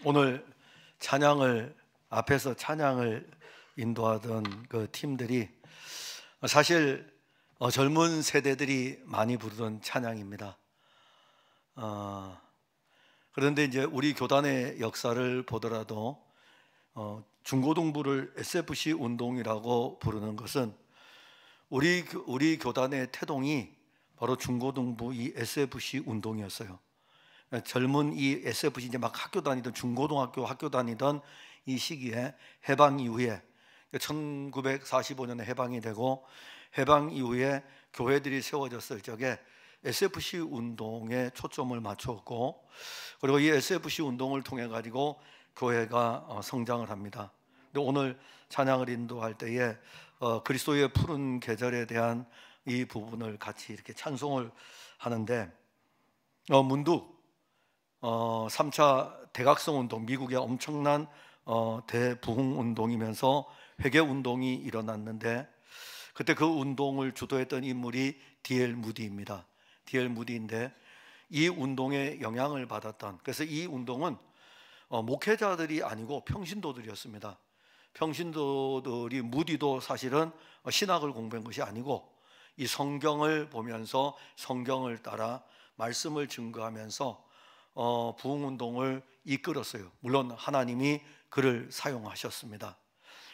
오늘 앞에서 찬양을 인도하던 그 팀들이 사실 젊은 세대들이 많이 부르던 찬양입니다. 그런데 이제 우리 교단의 역사를 보더라도 중고등부를 SFC 운동이라고 부르는 것은 우리 교단의 태동이 바로 중고등부 이 SFC 운동이었어요. 젊은 이 SFC 이제 막 학교 다니던 중고등학교 학교 다니던 이 시기에 해방 이후에 1945년에 해방이 되고 해방 이후에 교회들이 세워졌을 적에 SFC 운동에 초점을 맞췄고, 그리고 이 SFC 운동을 통해 가지고 교회가 성장을 합니다. 근데 오늘 찬양을 인도할 때에 그리스도의 푸른 계절에 대한 이 부분을 같이 이렇게 찬송을 하는데, 문득 3차 대각성 운동, 미국의 엄청난 대부흥 운동이면서 회개 운동이 일어났는데, 그때 그 운동을 주도했던 인물이 D.L. 무디입니다. D.L. 무디인데 이 운동에 영향을 받았던, 그래서 이 운동은 목회자들이 아니고 평신도들이었습니다. 평신도들이, 무디도 사실은 신학을 공부한 것이 아니고 이 성경을 보면서 성경을 따라 말씀을 증거하면서 부흥운동을 이끌었어요. 물론 하나님이 그를 사용하셨습니다.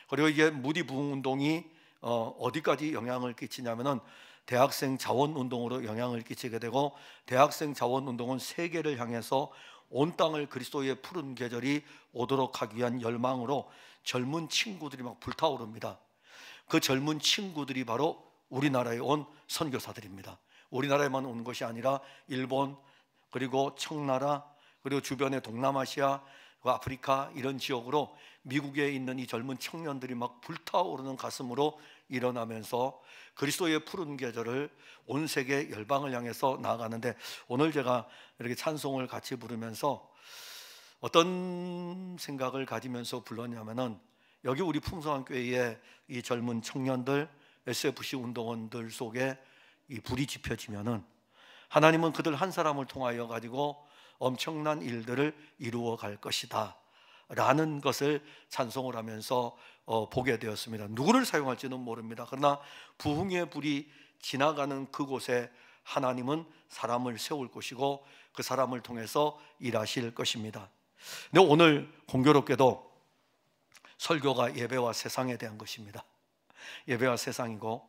그리고 이게 무디 부흥운동이 어디까지 영향을 끼치냐면은 대학생 자원운동으로 영향을 끼치게 되고, 대학생 자원운동은 세계를 향해서 온 땅을 그리스도의 푸른 계절이 오도록 하기 위한 열망으로 젊은 친구들이 막 불타오릅니다. 그 젊은 친구들이 바로 우리나라에 온 선교사들입니다. 우리나라에만 온 것이 아니라 일본, 그리고 청나라, 그리고 주변의 동남아시아, 아프리카 이런 지역으로 미국에 있는 이 젊은 청년들이 막 불타오르는 가슴으로 일어나면서 그리스도의 푸른 계절을 온 세계 열방을 향해서 나아가는데, 오늘 제가 이렇게 찬송을 같이 부르면서 어떤 생각을 가지면서 불렀냐면은, 여기 우리 풍성한 교회의 이 젊은 청년들, SFC 운동원들 속에 이 불이 지펴지면은 하나님은 그들 한 사람을 통하여 가지고 엄청난 일들을 이루어 갈 것이다 라는 것을 찬송을 하면서 보게 되었습니다. 누구를 사용할지는 모릅니다. 그러나 부흥의 불이 지나가는 그곳에 하나님은 사람을 세울 것이고 그 사람을 통해서 일하실 것입니다. 근데 오늘 공교롭게도 설교가 예배와 세상에 대한 것입니다. 예배와 세상이고,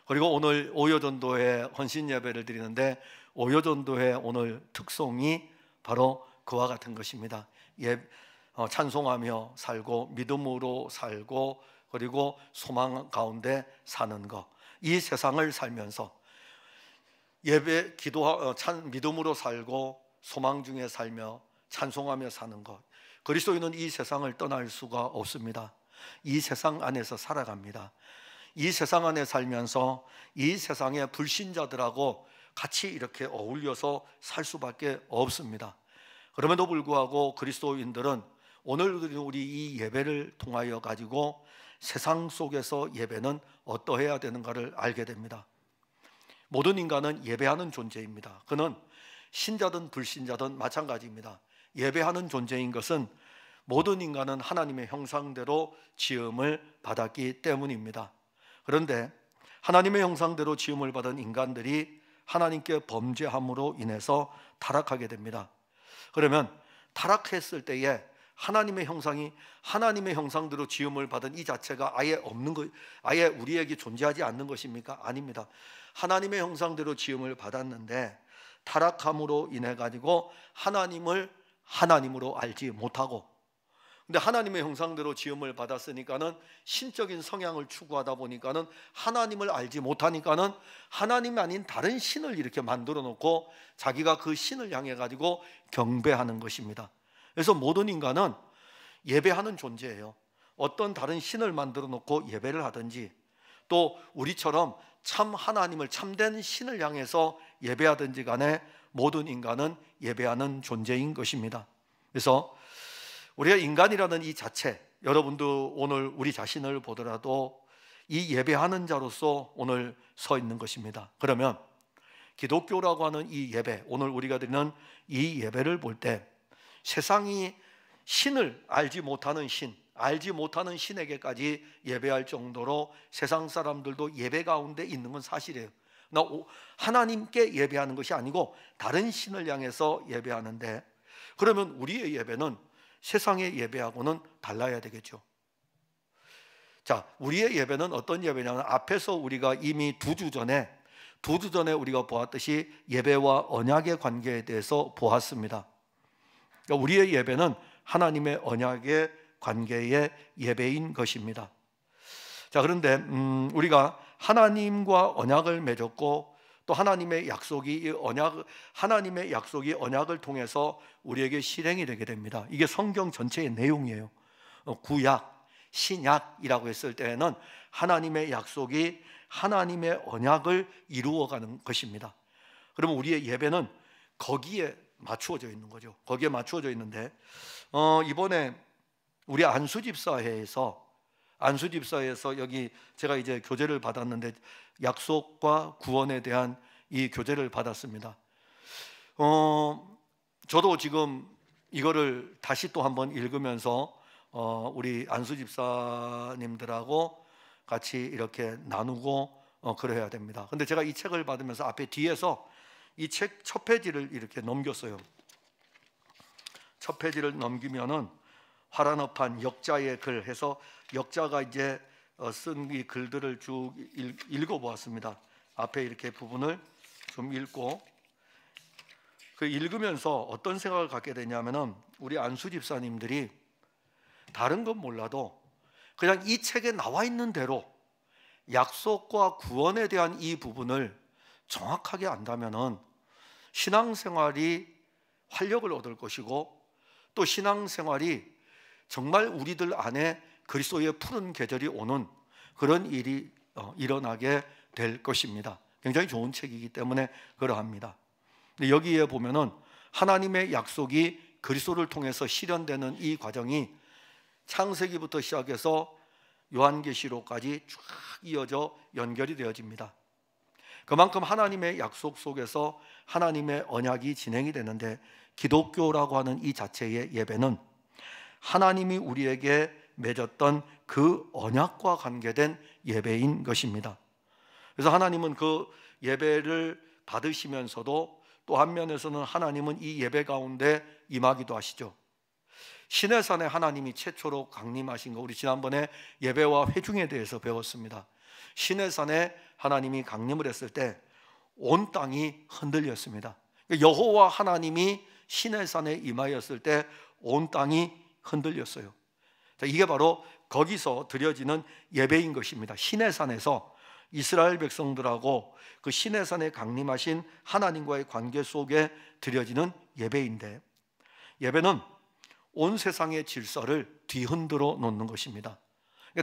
그리고 오늘 오여전도회 헌신 예배를 드리는데, 오여전도회 오늘 특송이 바로 그와 같은 것입니다. 찬송하며 살고 믿음으로 살고 그리고 소망 가운데 사는 것, 이 세상을 살면서 믿음으로 살고 소망 중에 살며 찬송하며 사는 것, 그리스도인은 이 세상을 떠날 수가 없습니다. 이 세상 안에서 살아갑니다. 이 세상 안에 살면서 이 세상의 불신자들하고 같이 이렇게 어울려서 살 수밖에 없습니다. 그럼에도 불구하고 그리스도인들은 오늘 우리 이 예배를 통하여 가지고 세상 속에서 예배는 어떠해야 되는가를 알게 됩니다. 모든 인간은 예배하는 존재입니다. 그는 신자든 불신자든 마찬가지입니다. 예배하는 존재인 것은 모든 인간은 하나님의 형상대로 지음을 받았기 때문입니다. 그런데 하나님의 형상대로 지음을 받은 인간들이 하나님께 범죄함으로 인해서 타락하게 됩니다. 그러면 타락했을 때에 하나님의 형상이 하나님의 형상대로 지음을 받은 이 자체가 아예 없는 것, 아예 우리에게 존재하지 않는 것입니까? 아닙니다. 하나님의 형상대로 지음을 받았는데 타락함으로 인해 가지고 하나님을 하나님으로 알지 못하고, 근데 하나님의 형상대로 지음을 받았으니까는 신적인 성향을 추구하다 보니까는 하나님을 알지 못하니까는 하나님이 아닌 다른 신을 이렇게 만들어 놓고 자기가 그 신을 향해 가지고 경배하는 것입니다. 그래서 모든 인간은 예배하는 존재예요. 어떤 다른 신을 만들어 놓고 예배를 하든지, 또 우리처럼 참 하나님을, 참된 신을 향해서 예배하든지 간에 모든 인간은 예배하는 존재인 것입니다. 그래서 우리가 인간이라는 이 자체, 여러분도 오늘 우리 자신을 보더라도 이 예배하는 자로서 오늘 서 있는 것입니다. 그러면 기독교라고 하는 이 예배, 오늘 우리가 드리는 이 예배를 볼 때 세상이 신을 알지 못하는 알지 못하는 신에게까지 예배할 정도로 세상 사람들도 예배 가운데 있는 건 사실이에요. 하나님께 예배하는 것이 아니고 다른 신을 향해서 예배하는데, 그러면 우리의 예배는 세상의 예배하고는 달라야 되겠죠. 자, 우리의 예배는 어떤 예배냐면, 앞에서 우리가 이미 두 주 전에 우리가 보았듯이 예배와 언약의 관계에 대해서 보았습니다. 그러니까 우리의 예배는 하나님의 언약의 관계의 예배인 것입니다. 자, 그런데 우리가 하나님과 언약을 맺었고, 또 하나님의 약속이 언약을 통해서 우리에게 실행이 되게 됩니다. 이게 성경 전체의 내용이에요. 구약, 신약이라고 했을 때에는 하나님의 약속이 하나님의 언약을 이루어가는 것입니다. 그러면 우리의 예배는 거기에 맞추어져 있는 거죠. 거기에 맞추어져 있는데, 이번에 우리 안수집사회에서 여기 제가 이제 교제를 받았는데, 약속과 구원에 대한 이 교제를 받았습니다. 저도 지금 이거를 다시 또 한번 읽으면서 우리 안수집사님들하고 같이 이렇게 나누고 그래야 됩니다. 근데 제가 이 책을 받으면서 앞에 뒤에서 이 책 첫 페이지를 이렇게 넘겼어요. 첫 페이지를 넘기면은 화란업한 역자의 글 해서, 역자가 이제 쓴 이 글들을 쭉 읽어보았습니다. 앞에 이렇게 부분을 좀 읽고, 그 읽으면서 어떤 생각을 갖게 되냐면은, 우리 안수 집사님들이 다른 건 몰라도 그냥 이 책에 나와 있는 대로 약속과 구원에 대한 이 부분을 정확하게 안다면은 신앙생활이 활력을 얻을 것이고, 또 신앙생활이 정말 우리들 안에 그리스도의 푸른 계절이 오는 그런 일이 일어나게 될 것입니다. 굉장히 좋은 책이기 때문에 그러합니다. 근데 여기에 보면은 하나님의 약속이 그리스도를 통해서 실현되는 이 과정이 창세기부터 시작해서 요한계시록까지 쭉 이어져 연결이 되어집니다. 그만큼 하나님의 약속 속에서 하나님의 언약이 진행이 되는데, 기독교라고 하는 이 자체의 예배는 하나님이 우리에게 맺었던 그 언약과 관계된 예배인 것입니다. 그래서 하나님은 그 예배를 받으시면서도 또 한면에서는 하나님은 이 예배 가운데 임하기도 하시죠. 시내산에 하나님이 최초로 강림하신 거, 우리 지난번에 예배와 회중에 대해서 배웠습니다. 시내산에 하나님이 강림을 했을 때 온 땅이 흔들렸습니다. 여호와 하나님이 시내산에 임하였을 때 온 땅이 흔들렸어요. 자, 이게 바로 거기서 드려지는 예배인 것입니다. 시내산에서 이스라엘 백성들하고 그 시내산에 강림하신 하나님과의 관계 속에 드려지는 예배인데, 예배는 온 세상의 질서를 뒤흔들어 놓는 것입니다.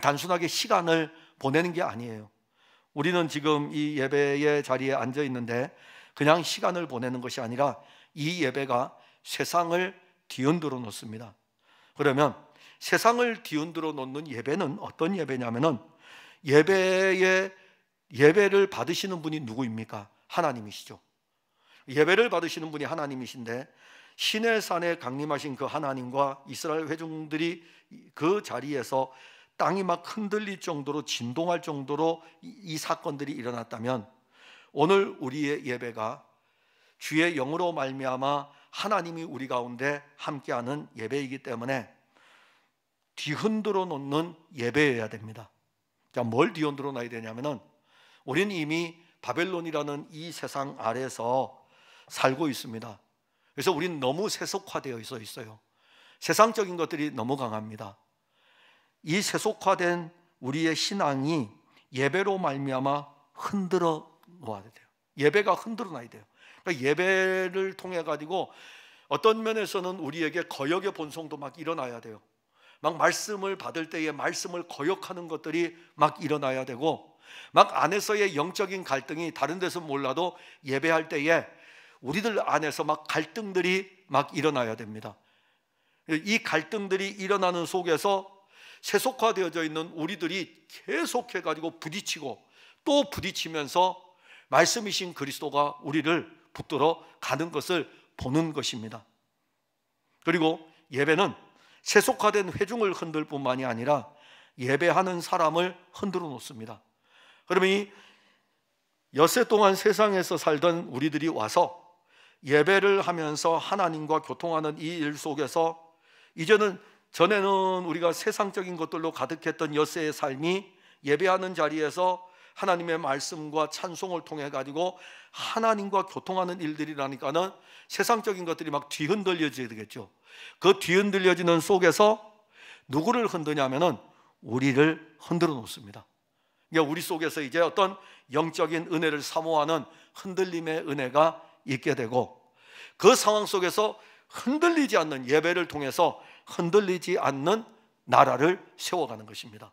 단순하게 시간을 보내는 게 아니에요. 우리는 지금 이 예배의 자리에 앉아 있는데 그냥 시간을 보내는 것이 아니라 이 예배가 세상을 뒤흔들어 놓습니다. 그러면 세상을 뒤흔들어 놓는 예배는 어떤 예배냐면은, 예배를 받으시는 분이 누구입니까? 하나님이시죠. 예배를 받으시는 분이 하나님이신데, 시내산에 강림하신 그 하나님과 이스라엘 회중들이 그 자리에서 땅이 막 흔들릴 정도로, 진동할 정도로 이 사건들이 일어났다면, 오늘 우리의 예배가 주의 영으로 말미암아 하나님이 우리 가운데 함께하는 예배이기 때문에 뒤흔들어 놓는 예배여야 됩니다. 자, 뭘 뒤흔들어 놔야 되냐면은, 우리는 이미 바벨론이라는 이 세상 아래서 살고 있습니다. 그래서 우리는 너무 세속화되어 있어요. 세상적인 것들이 너무 강합니다. 이 세속화된 우리의 신앙이 예배로 말미암아 흔들어 놓아야 돼요. 예배가 흔들어 놔야 돼요. 그러니까 예배를 통해 가지고 어떤 면에서는 우리에게 거역의 본성도 막 일어나야 돼요. 막 말씀을 받을 때에 말씀을 거역하는 것들이 막 일어나야 되고, 막 안에서의 영적인 갈등이 다른 데서 몰라도 예배할 때에 우리들 안에서 막 갈등들이 막 일어나야 됩니다. 이 갈등들이 일어나는 속에서 세속화되어져 있는 우리들이 계속해 가지고 부딪히고 또 부딪히면서 말씀이신 그리스도가 우리를 붙들어 가는 것을 보는 것입니다. 그리고 예배는 세속화된 회중을 흔들 뿐만이 아니라 예배하는 사람을 흔들어 놓습니다. 그러면 이 엿새 동안 세상에서 살던 우리들이 와서 예배를 하면서 하나님과 교통하는 이 일 속에서 이제는, 전에는 우리가 세상적인 것들로 가득했던 엿새의 삶이 예배하는 자리에서 하나님의 말씀과 찬송을 통해 가지고 하나님과 교통하는 일들이라니까는 세상적인 것들이 막 뒤흔들려지게 되겠죠. 그 뒤흔들려지는 속에서 누구를 흔드냐면은 우리를 흔들어 놓습니다. 그러니까 우리 속에서 이제 어떤 영적인 은혜를 사모하는 흔들림의 은혜가 있게 되고, 그 상황 속에서 흔들리지 않는, 예배를 통해서 흔들리지 않는 나라를 세워가는 것입니다.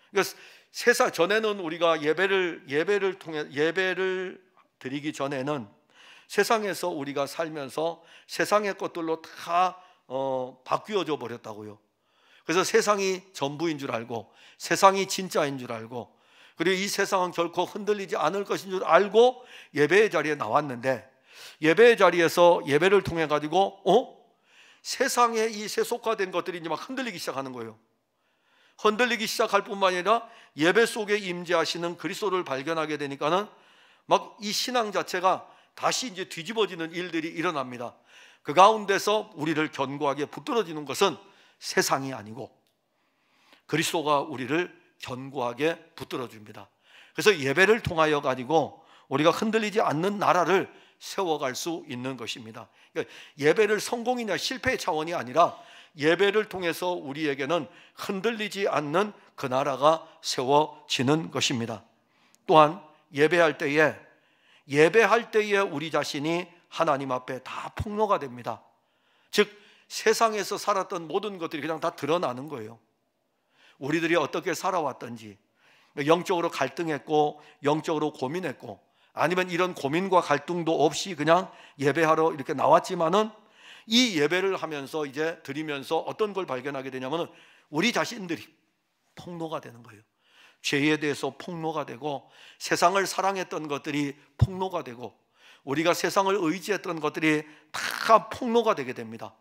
그러니까 세상 전에는 우리가 예배를 통해, 예배를 드리기 전에는 세상에서 우리가 살면서 세상의 것들로 다 바뀌어져 버렸다고요. 그래서 세상이 전부인 줄 알고, 세상이 진짜인 줄 알고, 그리고 이 세상은 결코 흔들리지 않을 것인 줄 알고 예배의 자리에 나왔는데, 예배의 자리에서 예배를 통해 가지고 세상에 이 세속화된 것들이 이제 막 흔들리기 시작하는 거예요. 흔들리기 시작할 뿐만 아니라 예배 속에 임재하시는 그리스도를 발견하게 되니까는 막 이 신앙 자체가 다시 이제 뒤집어지는 일들이 일어납니다. 그 가운데서 우리를 견고하게 붙들어지는 것은 세상이 아니고 그리스도가 우리를 견고하게 붙들어 줍니다. 그래서 예배를 통하여 가지고 우리가 흔들리지 않는 나라를 세워갈 수 있는 것입니다. 그러니까 예배를 성공이냐 실패의 차원이 아니라 예배를 통해서 우리에게는 흔들리지 않는 그 나라가 세워지는 것입니다. 또한 예배할 때에 우리 자신이 하나님 앞에 다 폭로가 됩니다. 즉 세상에서 살았던 모든 것들이 그냥 다 드러나는 거예요. 우리들이 어떻게 살아왔던지, 영적으로 갈등했고 영적으로 고민했고, 아니면 이런 고민과 갈등도 없이 그냥 예배하러 이렇게 나왔지만은 이 예배를 하면서 이제 드리면서 어떤 걸 발견하게 되냐면은 우리 자신들이 폭로가 되는 거예요. 죄에 대해서 폭로가 되고, 세상을 사랑했던 것들이 폭로가 되고, 우리가 세상을 의지했던 것들이 다 폭로가 되게 됩니다.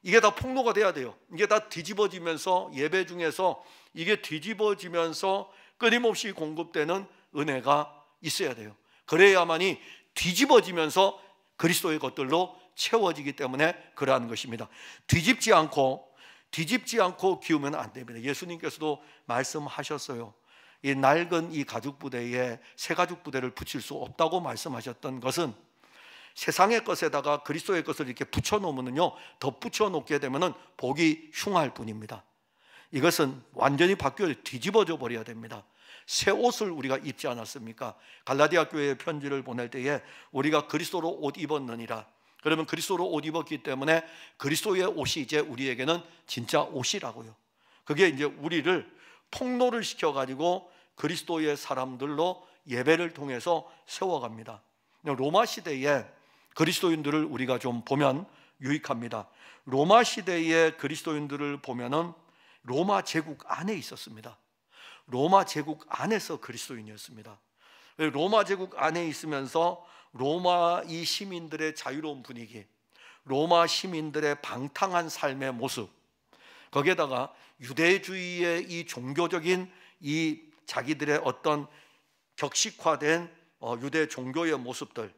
이게 다 폭로가 돼야 돼요. 이게 다 뒤집어지면서, 예배 중에서 이게 뒤집어지면서 끊임없이 공급되는 은혜가 있어야 돼요. 그래야만이 뒤집어지면서 그리스도의 것들로 채워지기 때문에 그러한 것입니다. 뒤집지 않고 기우면 안 됩니다. 예수님께서도 말씀하셨어요. 이 낡은 이 가죽 부대에 새 가죽 부대를 붙일 수 없다고 말씀하셨던 것은, 세상의 것에다가 그리스도의 것을 이렇게 붙여놓으면요, 덧붙여 놓게 되면은 복이 흉할 뿐입니다. 이것은 완전히 바뀌어 뒤집어져 버려야 됩니다. 새 옷을 우리가 입지 않았습니까? 갈라디아 교회에 편지를 보낼 때에 우리가 그리스도로 옷 입었느니라. 그러면 그리스도로 옷 입었기 때문에 그리스도의 옷이 이제 우리에게는 진짜 옷이라고요. 그게 이제 우리를 폭로를 시켜가지고 그리스도의 사람들로 예배를 통해서 세워갑니다. 로마 시대에 그리스도인들을 우리가 좀 보면 유익합니다. 로마 시대의 그리스도인들을 보면은 로마 제국 안에 있었습니다. 로마 제국 안에서 그리스도인이었습니다. 로마 제국 안에 있으면서 로마 이 시민들의 자유로운 분위기, 로마 시민들의 방탕한 삶의 모습, 거기에다가 유대주의의 이 종교적인 이 자기들의 어떤 격식화된 유대 종교의 모습들,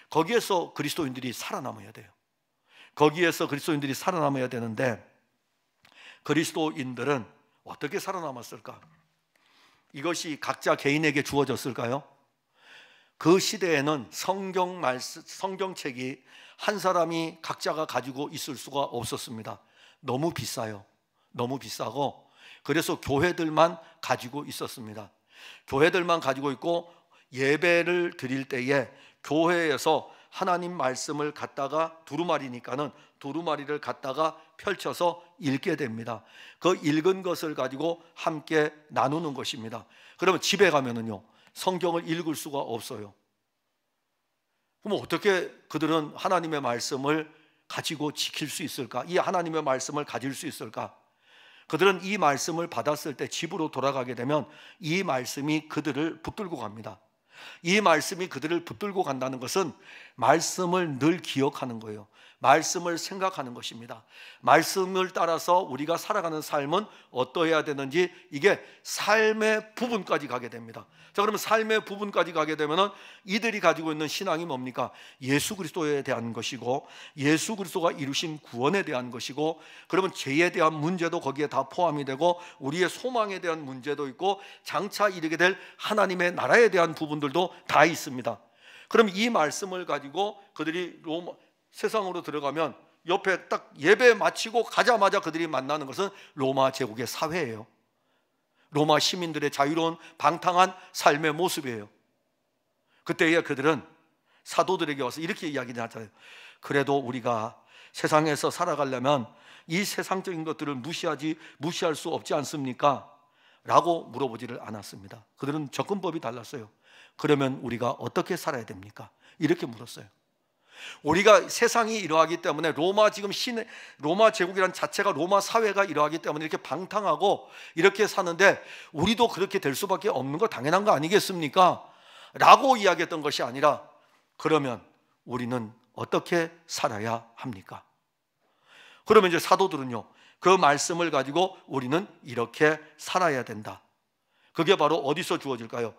거기에서 그리스도인들이 살아남아야 돼요. 거기에서 그리스도인들이 살아남아야 되는데, 그리스도인들은 어떻게 살아남았을까? 이것이 각자 개인에게 주어졌을까요? 그 시대에는 성경책이 한 사람이 각자가 가지고 있을 수가 없었습니다. 너무 비싸요. 너무 비싸고, 그래서 교회들만 가지고 있었습니다. 교회들만 가지고 있고, 예배를 드릴 때에 교회에서 하나님 말씀을 갖다가 두루마리니까는 두루마리를 갖다가 펼쳐서 읽게 됩니다. 그 읽은 것을 가지고 함께 나누는 것입니다. 그러면 집에 가면은요, 성경을 읽을 수가 없어요. 그럼 어떻게 그들은 하나님의 말씀을 가지고 지킬 수 있을까? 이 하나님의 말씀을 가질 수 있을까? 그들은 이 말씀을 받았을 때 집으로 돌아가게 되면 이 말씀이 그들을 붙들고 갑니다. 이 말씀이 그들을 붙들고 간다는 것은 말씀을 늘 기억하는 거예요. 말씀을 생각하는 것입니다. 말씀을 따라서 우리가 살아가는 삶은 어떠해야 되는지, 이게 삶의 부분까지 가게 됩니다. 자, 그러면 삶의 부분까지 가게 되면은 이들이 가지고 있는 신앙이 뭡니까? 예수 그리스도에 대한 것이고, 예수 그리스도가 이루신 구원에 대한 것이고, 그러면 죄에 대한 문제도 거기에 다 포함이 되고, 우리의 소망에 대한 문제도 있고, 장차 이르게 될 하나님의 나라에 대한 부분들도 다 있습니다. 그럼 이 말씀을 가지고 그들이 세상으로 들어가면 옆에 딱 예배 마치고 가자마자 그들이 만나는 것은 로마 제국의 사회예요. 로마 시민들의 자유로운 방탕한 삶의 모습이에요. 그때에 그들은 사도들에게 와서 이렇게 이야기를 하잖아요. 그래도 우리가 세상에서 살아가려면 이 세상적인 것들을 무시할 수 없지 않습니까? 라고 물어보지를 않았습니다. 그들은 접근법이 달랐어요. 그러면 우리가 어떻게 살아야 됩니까? 이렇게 물었어요. 우리가 세상이 이러하기 때문에 로마 제국이란 자체가, 로마 사회가 이러하기 때문에 이렇게 방탕하고 이렇게 사는데 우리도 그렇게 될 수밖에 없는 거 당연한 거 아니겠습니까? 라고 이야기했던 것이 아니라, 그러면 우리는 어떻게 살아야 합니까? 그러면 이제 사도들은요, 그 말씀을 가지고 우리는 이렇게 살아야 된다. 그게 바로 어디서 주어질까요?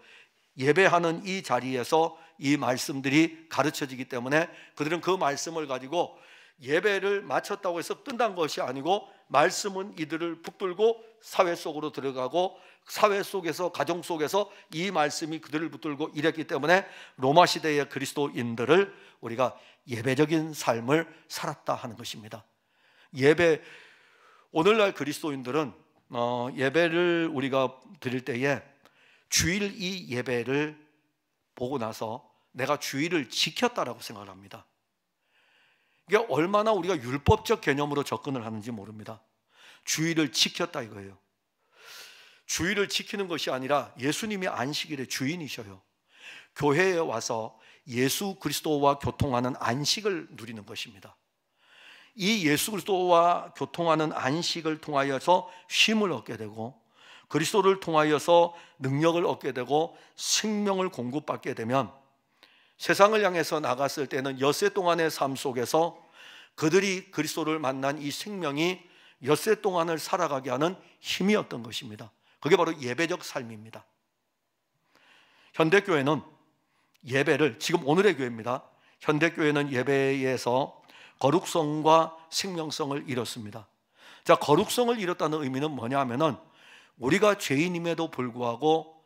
예배하는 이 자리에서 이 말씀들이 가르쳐지기 때문에 그들은 그 말씀을 가지고 예배를 마쳤다고 해서 끝난 것이 아니고, 말씀은 이들을 붙들고 사회 속으로 들어가고, 사회 속에서, 가정 속에서 이 말씀이 그들을 붙들고 이랬기 때문에 로마 시대의 그리스도인들을 우리가 예배적인 삶을 살았다 하는 것입니다. 오늘날 그리스도인들은 예배를 우리가 드릴 때에 주일 이 예배를 보고 나서 내가 주일을 지켰다라고 생각을 합니다. 이게 얼마나 우리가 율법적 개념으로 접근을 하는지 모릅니다. 주일을 지켰다 이거예요. 주일을 지키는 것이 아니라 예수님이 안식일의 주인이셔요. 교회에 와서 예수 그리스도와 교통하는 안식을 누리는 것입니다. 이 예수 그리스도와 교통하는 안식을 통하여서 쉼을 얻게 되고, 그리스도를 통하여서 능력을 얻게 되고 생명을 공급받게 되면, 세상을 향해서 나갔을 때는 엿새 동안의 삶 속에서 그들이 그리스도를 만난 이 생명이 엿새 동안을 살아가게 하는 힘이었던 것입니다. 그게 바로 예배적 삶입니다. 현대교회는 예배를, 지금 오늘의 교회입니다. 현대교회는 예배에서 거룩성과 생명성을 잃었습니다. 자, 거룩성을 잃었다는 의미는 뭐냐 하면은, 우리가 죄인임에도 불구하고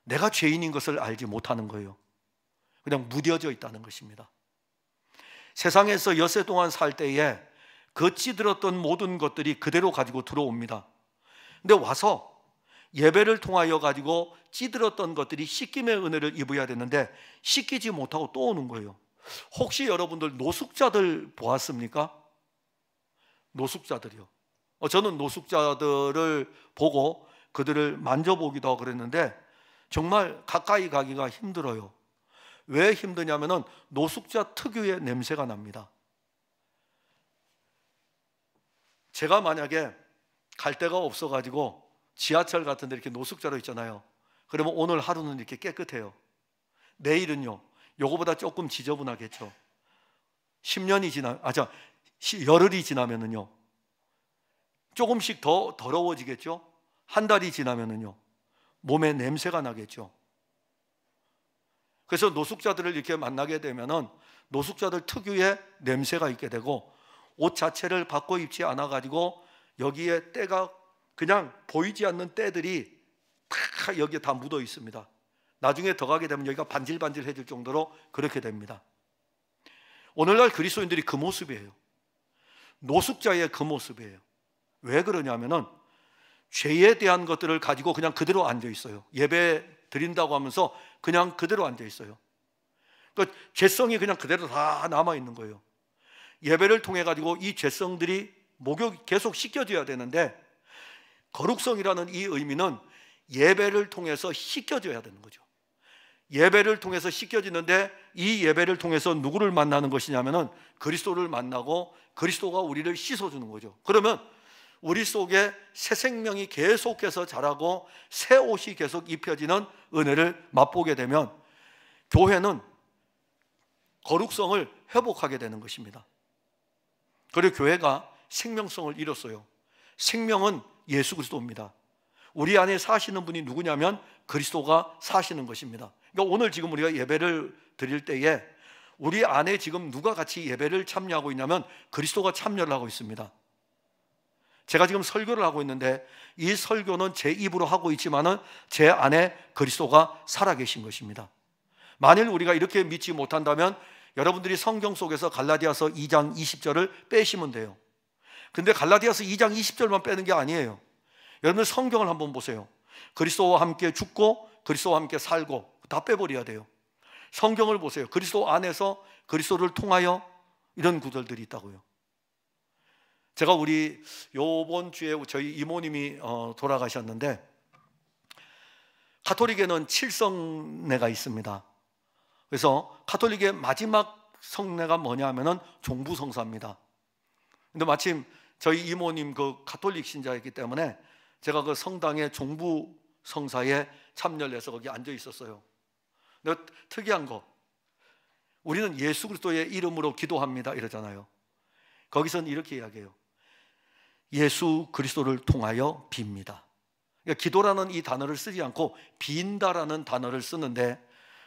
내가 죄인인 것을 알지 못하는 거예요. 그냥 무뎌져 있다는 것입니다. 세상에서 엿새 동안 살 때에 그 찌들었던 모든 것들이 그대로 가지고 들어옵니다. 근데 와서 예배를 통하여 가지고 찌들었던 것들이 씻김의 은혜를 입어야 되는데 씻기지 못하고 또 오는 거예요. 혹시 여러분들 노숙자들 보았습니까? 노숙자들이요. 저는 노숙자들을 보고 그들을 만져보기도 하고 그랬는데 정말 가까이 가기가 힘들어요. 왜 힘드냐면은 노숙자 특유의 냄새가 납니다. 제가 만약에 갈 데가 없어가지고 지하철 같은 데 이렇게 노숙자로 있잖아요. 그러면 오늘 하루는 이렇게 깨끗해요. 내일은요, 요거보다 조금 지저분하겠죠. 10년이 열흘이 지나면은요, 조금씩 더 더러워지겠죠. 한 달이 지나면은요, 몸에 냄새가 나겠죠. 그래서 노숙자들을 이렇게 만나게 되면은 노숙자들 특유의 냄새가 있게 되고, 옷 자체를 바꿔 입지 않아 가지고 여기에 때가 그냥 보이지 않는 때들이 다 여기에 다 묻어 있습니다. 나중에 더 가게 되면 여기가 반질반질해질 정도로 그렇게 됩니다. 오늘날 그리스도인들이 그 모습이에요. 노숙자의 그 모습이에요. 왜 그러냐면은 죄에 대한 것들을 가지고 그냥 그대로 앉아 있어요. 예배 드린다고 하면서 그냥 그대로 앉아 있어요. 그러니까 죄성이 그냥 그대로 다 남아 있는 거예요. 예배를 통해 가지고 이 죄성들이 목욕 계속 씻겨져야 되는데, 거룩성이라는 이 의미는 예배를 통해서 씻겨져야 되는 거죠. 예배를 통해서 씻겨지는데, 이 예배를 통해서 누구를 만나는 것이냐면은 그리스도를 만나고 그리스도가 우리를 씻어주는 거죠. 그러면 우리 속에 새 생명이 계속해서 자라고 새 옷이 계속 입혀지는 은혜를 맛보게 되면 교회는 거룩성을 회복하게 되는 것입니다. 그리고 교회가 생명성을 잃었어요. 생명은 예수 그리스도입니다. 우리 안에 사시는 분이 누구냐면 그리스도가 사시는 것입니다. 그러니까 오늘 지금 우리가 예배를 드릴 때에 우리 안에 지금 누가 같이 예배를 참여하고 있냐면 그리스도가 참여를 하고 있습니다. 제가 지금 설교를 하고 있는데 이 설교는 제 입으로 하고 있지만은 제 안에 그리스도가 살아계신 것입니다. 만일 우리가 이렇게 믿지 못한다면 여러분들이 성경 속에서 갈라디아서 2장 20절을 빼시면 돼요. 근데 갈라디아서 2장 20절만 빼는 게 아니에요. 여러분 성경을 한번 보세요. 그리스도와 함께 죽고 그리스도와 함께 살고 다 빼버려야 돼요. 성경을 보세요. 그리스도 안에서 그리스도를 통하여 이런 구절들이 있다고요. 제가 우리 요번 주에 저희 이모님이 돌아가셨는데 가톨릭에는 7성례가 있습니다. 그래서 가톨릭의 마지막 성례가 뭐냐 하면은 종부성사입니다. 근데 마침 저희 이모님 그 가톨릭 신자였기 때문에 제가 그 성당의 종부성사에 참여를 해서 거기 앉아 있었어요. 근데 특이한 거, 우리는 예수 그리스도의 이름으로 기도합니다 이러잖아요. 거기서는 이렇게 이야기해요. 예수 그리스도를 통하여 빕니다. 그러니까 기도라는 이 단어를 쓰지 않고 빈다라는 단어를 쓰는데,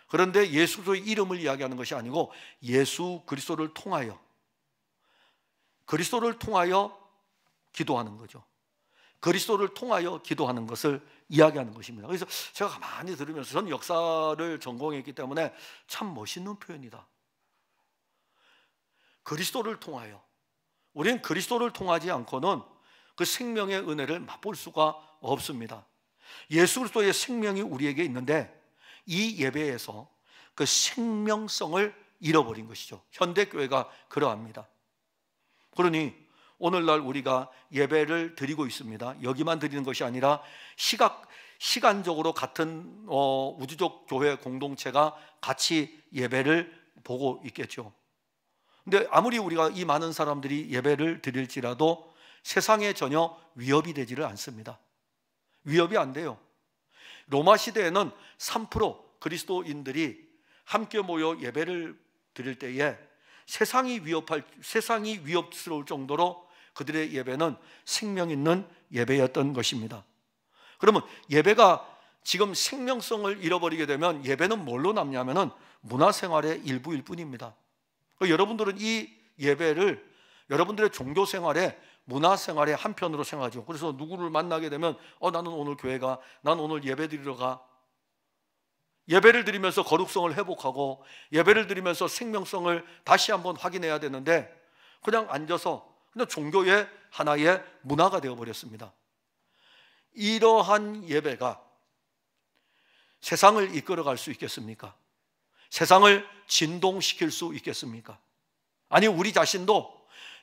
그런데 예수 그리스도의 이름을 이야기하는 것이 아니고 예수 그리스도를 통하여, 그리스도를 통하여 기도하는 거죠. 그리스도를 통하여 기도하는 것을 이야기하는 것입니다. 그래서 제가 가만히 들으면서, 전 역사를 전공했기 때문에 참 멋있는 표현이다. 그리스도를 통하여, 우리는 그리스도를 통하지 않고는 그 생명의 은혜를 맛볼 수가 없습니다. 예수 그리스도의 생명이 우리에게 있는데 이 예배에서 그 생명성을 잃어버린 것이죠. 현대교회가 그러합니다. 그러니 오늘날 우리가 예배를 드리고 있습니다. 여기만 드리는 것이 아니라 시간적으로 같은 우주적 교회 공동체가 같이 예배를 보고 있겠죠. 근데 아무리 우리가 이 많은 사람들이 예배를 드릴지라도 세상에 전혀 위협이 되지를 않습니다. 위협이 안 돼요. 로마 시대에는 3% 그리스도인들이 함께 모여 예배를 드릴 때에 세상이 위협스러울 정도로 그들의 예배는 생명 있는 예배였던 것입니다. 그러면 예배가 지금 생명성을 잃어버리게 되면 예배는 뭘로 남냐면은 문화생활의 일부일 뿐입니다. 여러분들은 이 예배를 여러분들의 종교생활에, 문화생활의 한편으로 생각하죠. 그래서 누구를 만나게 되면 나는 오늘 교회 가, 난 오늘 예배 드리러 가. 예배를 드리면서 거룩성을 회복하고 예배를 드리면서 생명성을 다시 한번 확인해야 되는데 그냥 앉아서 그냥 종교의 하나의 문화가 되어버렸습니다. 이러한 예배가 세상을 이끌어갈 수 있겠습니까? 세상을 진동시킬 수 있겠습니까? 아니, 우리 자신도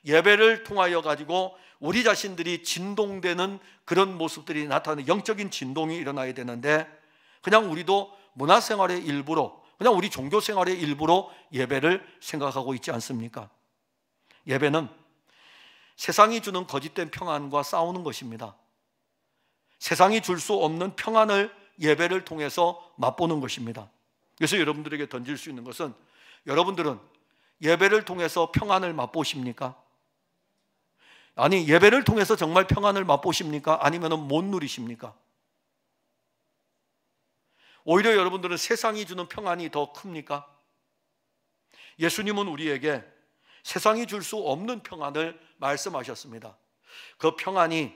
예배를 통하여 가지고 우리 자신들이 진동되는 그런 모습들이 나타나는 영적인 진동이 일어나야 되는데 그냥 우리도 문화생활의 일부로, 그냥 우리 종교생활의 일부로 예배를 생각하고 있지 않습니까? 예배는 세상이 주는 거짓된 평안과 싸우는 것입니다. 세상이 줄 수 없는 평안을 예배를 통해서 맛보는 것입니다. 그래서 여러분들에게 던질 수 있는 것은, 여러분들은 예배를 통해서 평안을 맛보십니까? 아니, 예배를 통해서 정말 평안을 맛보십니까? 아니면 못 누리십니까? 오히려 여러분들은 세상이 주는 평안이 더 큽니까? 예수님은 우리에게 세상이 줄 수 없는 평안을 말씀하셨습니다. 그 평안이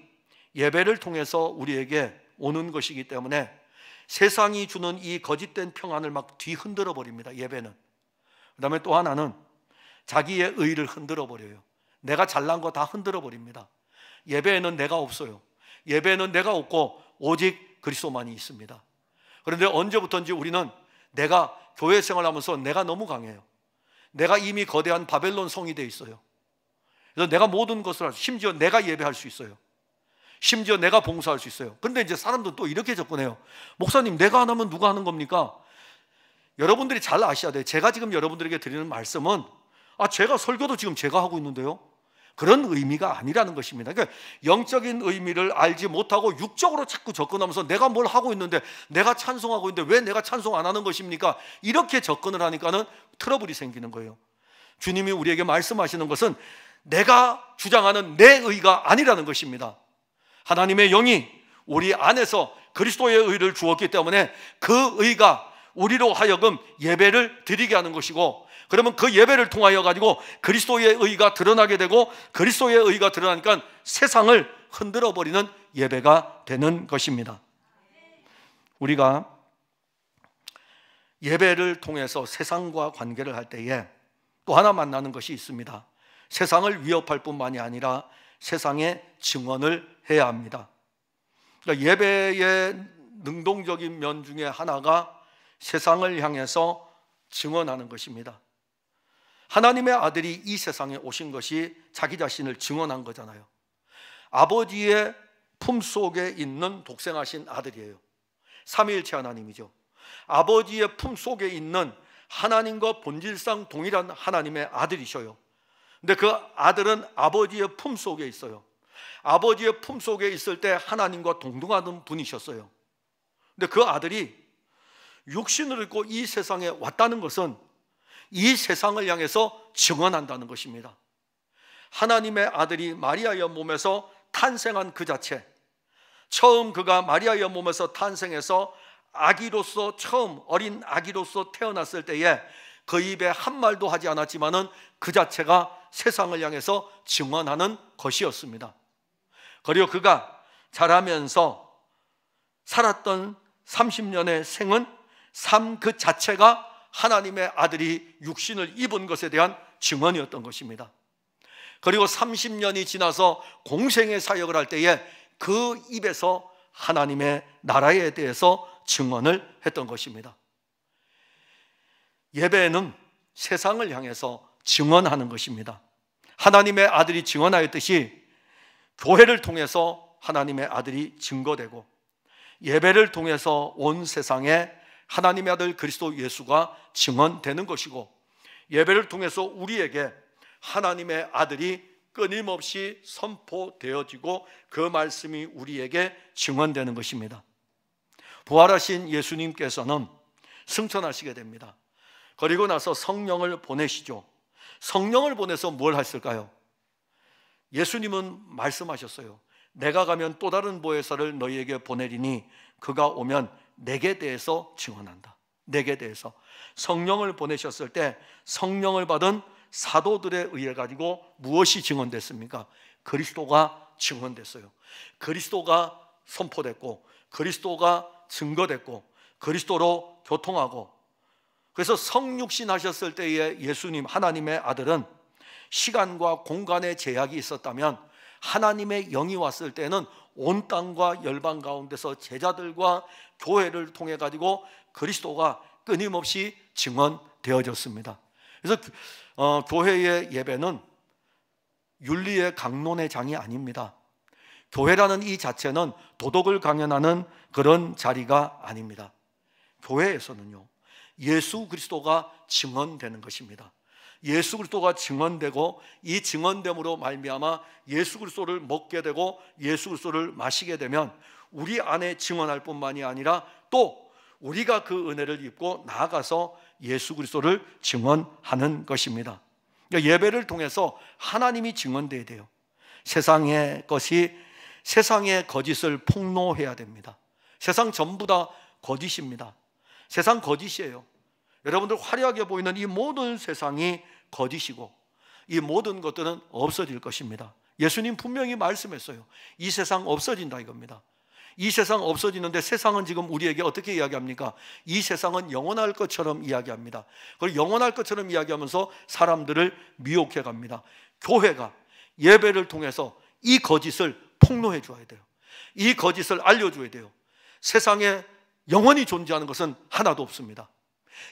예배를 통해서 우리에게 오는 것이기 때문에 세상이 주는 이 거짓된 평안을 막 뒤흔들어 버립니다. 예배는. 그 다음에 또 하나는 자기의 의를 흔들어 버려요. 내가 잘난 거 다 흔들어 버립니다. 예배에는 내가 없어요. 예배에는 내가 없고 오직 그리스도만이 있습니다. 그런데 언제부턴지 우리는 내가 교회 생활하면서 내가 너무 강해요. 내가 이미 거대한 바벨론 성이 돼 있어요. 그래서 내가 모든 것을 할 수, 심지어 내가 예배할 수 있어요. 심지어 내가 봉사할 수 있어요. 근데 이제 사람들은 또 이렇게 접근해요. 목사님, 내가 안 하면 누가 하는 겁니까? 여러분들이 잘 아셔야 돼요. 제가 지금 여러분들에게 드리는 말씀은 제가 설교도 지금 제가 하고 있는데요, 그런 의미가 아니라는 것입니다. 그러니까 영적인 의미를 알지 못하고 육적으로 자꾸 접근하면서 내가 뭘 하고 있는데, 내가 찬송하고 있는데 왜 내가 찬송 안 하는 것입니까? 이렇게 접근을 하니까는 트러블이 생기는 거예요. 주님이 우리에게 말씀하시는 것은 내가 주장하는 내 의가 아니라는 것입니다. 하나님의 영이 우리 안에서 그리스도의 의를 주었기 때문에 그 의가 우리로 하여금 예배를 드리게 하는 것이고, 그러면 그 예배를 통하여 가지고 그리스도의 의가 드러나게 되고, 그리스도의 의가 드러나니까 세상을 흔들어 버리는 예배가 되는 것입니다. 우리가 예배를 통해서 세상과 관계를 할 때에 또 하나 만나는 것이 있습니다. 세상을 위협할 뿐만이 아니라 세상의 증언을 해야 합니다. 그러니까 예배의 능동적인 면 중에 하나가 세상을 향해서 증언하는 것입니다. 하나님의 아들이 이 세상에 오신 것이 자기 자신을 증언한 거잖아요. 아버지의 품속에 있는 독생하신 아들이에요. 삼위일체 하나님이죠. 아버지의 품속에 있는 하나님과 본질상 동일한 하나님의 아들이셔요. 근데 그 아들은 아버지의 품속에 있어요. 아버지의 품속에 있을 때 하나님과 동등하던 분이셨어요. 근데 그 아들이 육신을 입고 이 세상에 왔다는 것은 이 세상을 향해서 증언한다는 것입니다. 하나님의 아들이 마리아의 몸에서 탄생한 그 자체, 처음 그가 마리아의 몸에서 탄생해서 아기로서 처음 어린 아기로서 태어났을 때에 그 입에 한 말도 하지 않았지만은 그 자체가 세상을 향해서 증언하는 것이었습니다. 그리고 그가 자라면서 살았던 30년의 생은 삶 그 자체가 하나님의 아들이 육신을 입은 것에 대한 증언이었던 것입니다. 그리고 30년이 지나서 공생의 사역을 할 때에 그 입에서 하나님의 나라에 대해서 증언을 했던 것입니다. 예배는 세상을 향해서 증언하는 것입니다. 하나님의 아들이 증언하였듯이 교회를 통해서 하나님의 아들이 증거되고, 예배를 통해서 온 세상에 하나님의 아들 그리스도 예수가 증언되는 것이고, 예배를 통해서 우리에게 하나님의 아들이 끊임없이 선포되어지고 그 말씀이 우리에게 증언되는 것입니다. 부활하신 예수님께서는 승천하시게 됩니다. 그리고 나서 성령을 보내시죠. 성령을 보내서 뭘 했을까요? 예수님은 말씀하셨어요. 내가 가면 또 다른 보혜사를 너희에게 보내리니 그가 오면 내게 대해서 증언한다. 내게 대해서. 성령을 보내셨을 때 성령을 받은 사도들에 의해 가지고 무엇이 증언됐습니까? 그리스도가 증언됐어요. 그리스도가 선포됐고, 그리스도가 증거됐고, 그리스도로 교통하고, 그래서 성육신 하셨을 때에 예수님 하나님의 아들은 시간과 공간의 제약이 있었다면 하나님의 영이 왔을 때는 온 땅과 열방 가운데서 제자들과 교회를 통해 가지고 그리스도가 끊임없이 증언되어졌습니다. 그래서 교회의 예배는 윤리의 강론의 장이 아닙니다. 교회라는 이 자체는 도덕을 강연하는 그런 자리가 아닙니다. 교회에서는요, 예수 그리스도가 증언되는 것입니다. 예수 그리스도가 증언되고, 이 증언됨으로 말미암아 예수 그리스도를 먹게 되고 예수 그리스도를 마시게 되면 우리 안에 증언할 뿐만이 아니라 또 우리가 그 은혜를 입고 나아가서 예수 그리스도를 증언하는 것입니다. 그러니까 예배를 통해서 하나님이 증언돼야 돼요. 세상의 것이, 세상의 거짓을 폭로해야 됩니다. 세상 전부 다 거짓입니다. 세상 거짓이에요. 여러분들 화려하게 보이는 이 모든 세상이 거짓이고 이 모든 것들은 없어질 것입니다. 예수님 분명히 말씀했어요. 이 세상 없어진다 이겁니다. 이 세상 없어지는데 세상은 지금 우리에게 어떻게 이야기합니까? 이 세상은 영원할 것처럼 이야기합니다. 그리고 영원할 것처럼 이야기하면서 사람들을 미혹해 갑니다. 교회가 예배를 통해서 이 거짓을 폭로해 줘야 돼요. 이 거짓을 알려줘야 돼요. 세상에 영원히 존재하는 것은 하나도 없습니다.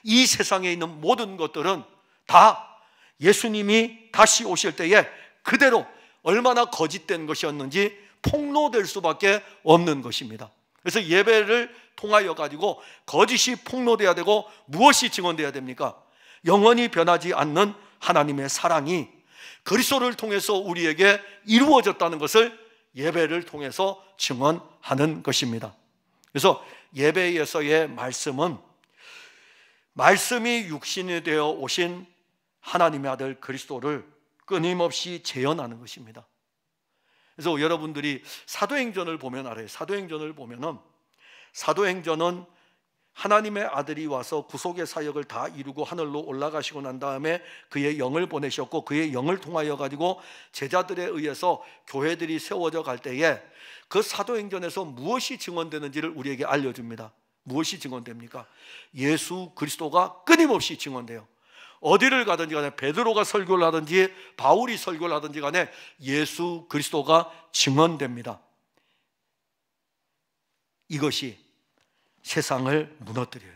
이 세상에 있는 모든 것들은 다 예수님이 다시 오실 때에 그대로 얼마나 거짓된 것이었는지 폭로될 수밖에 없는 것입니다. 그래서 예배를 통하여 가지고 거짓이 폭로돼야 되고 무엇이 증언돼야 됩니까? 영원히 변하지 않는 하나님의 사랑이 그리스도를 통해서 우리에게 이루어졌다는 것을 예배를 통해서 증언하는 것입니다. 그래서 예배에서의 말씀은 말씀이 육신이 되어 오신 하나님의 아들 그리스도를 끊임없이 재현하는 것입니다. 그래서 여러분들이 사도행전을 보면 알아요. 사도행전을 보면은, 사도행전은 하나님의 아들이 와서 구속의 사역을 다 이루고 하늘로 올라가시고 난 다음에 그의 영을 보내셨고, 그의 영을 통하여 가지고 제자들에 의해서 교회들이 세워져 갈 때에 그 사도행전에서 무엇이 증언되는지를 우리에게 알려줍니다. 무엇이 증언됩니까? 예수 그리스도가 끊임없이 증언돼요. 어디를 가든지 간에, 베드로가 설교를 하든지 바울이 설교를 하든지 간에 예수 그리스도가 증언됩니다. 이것이 세상을 무너뜨려요.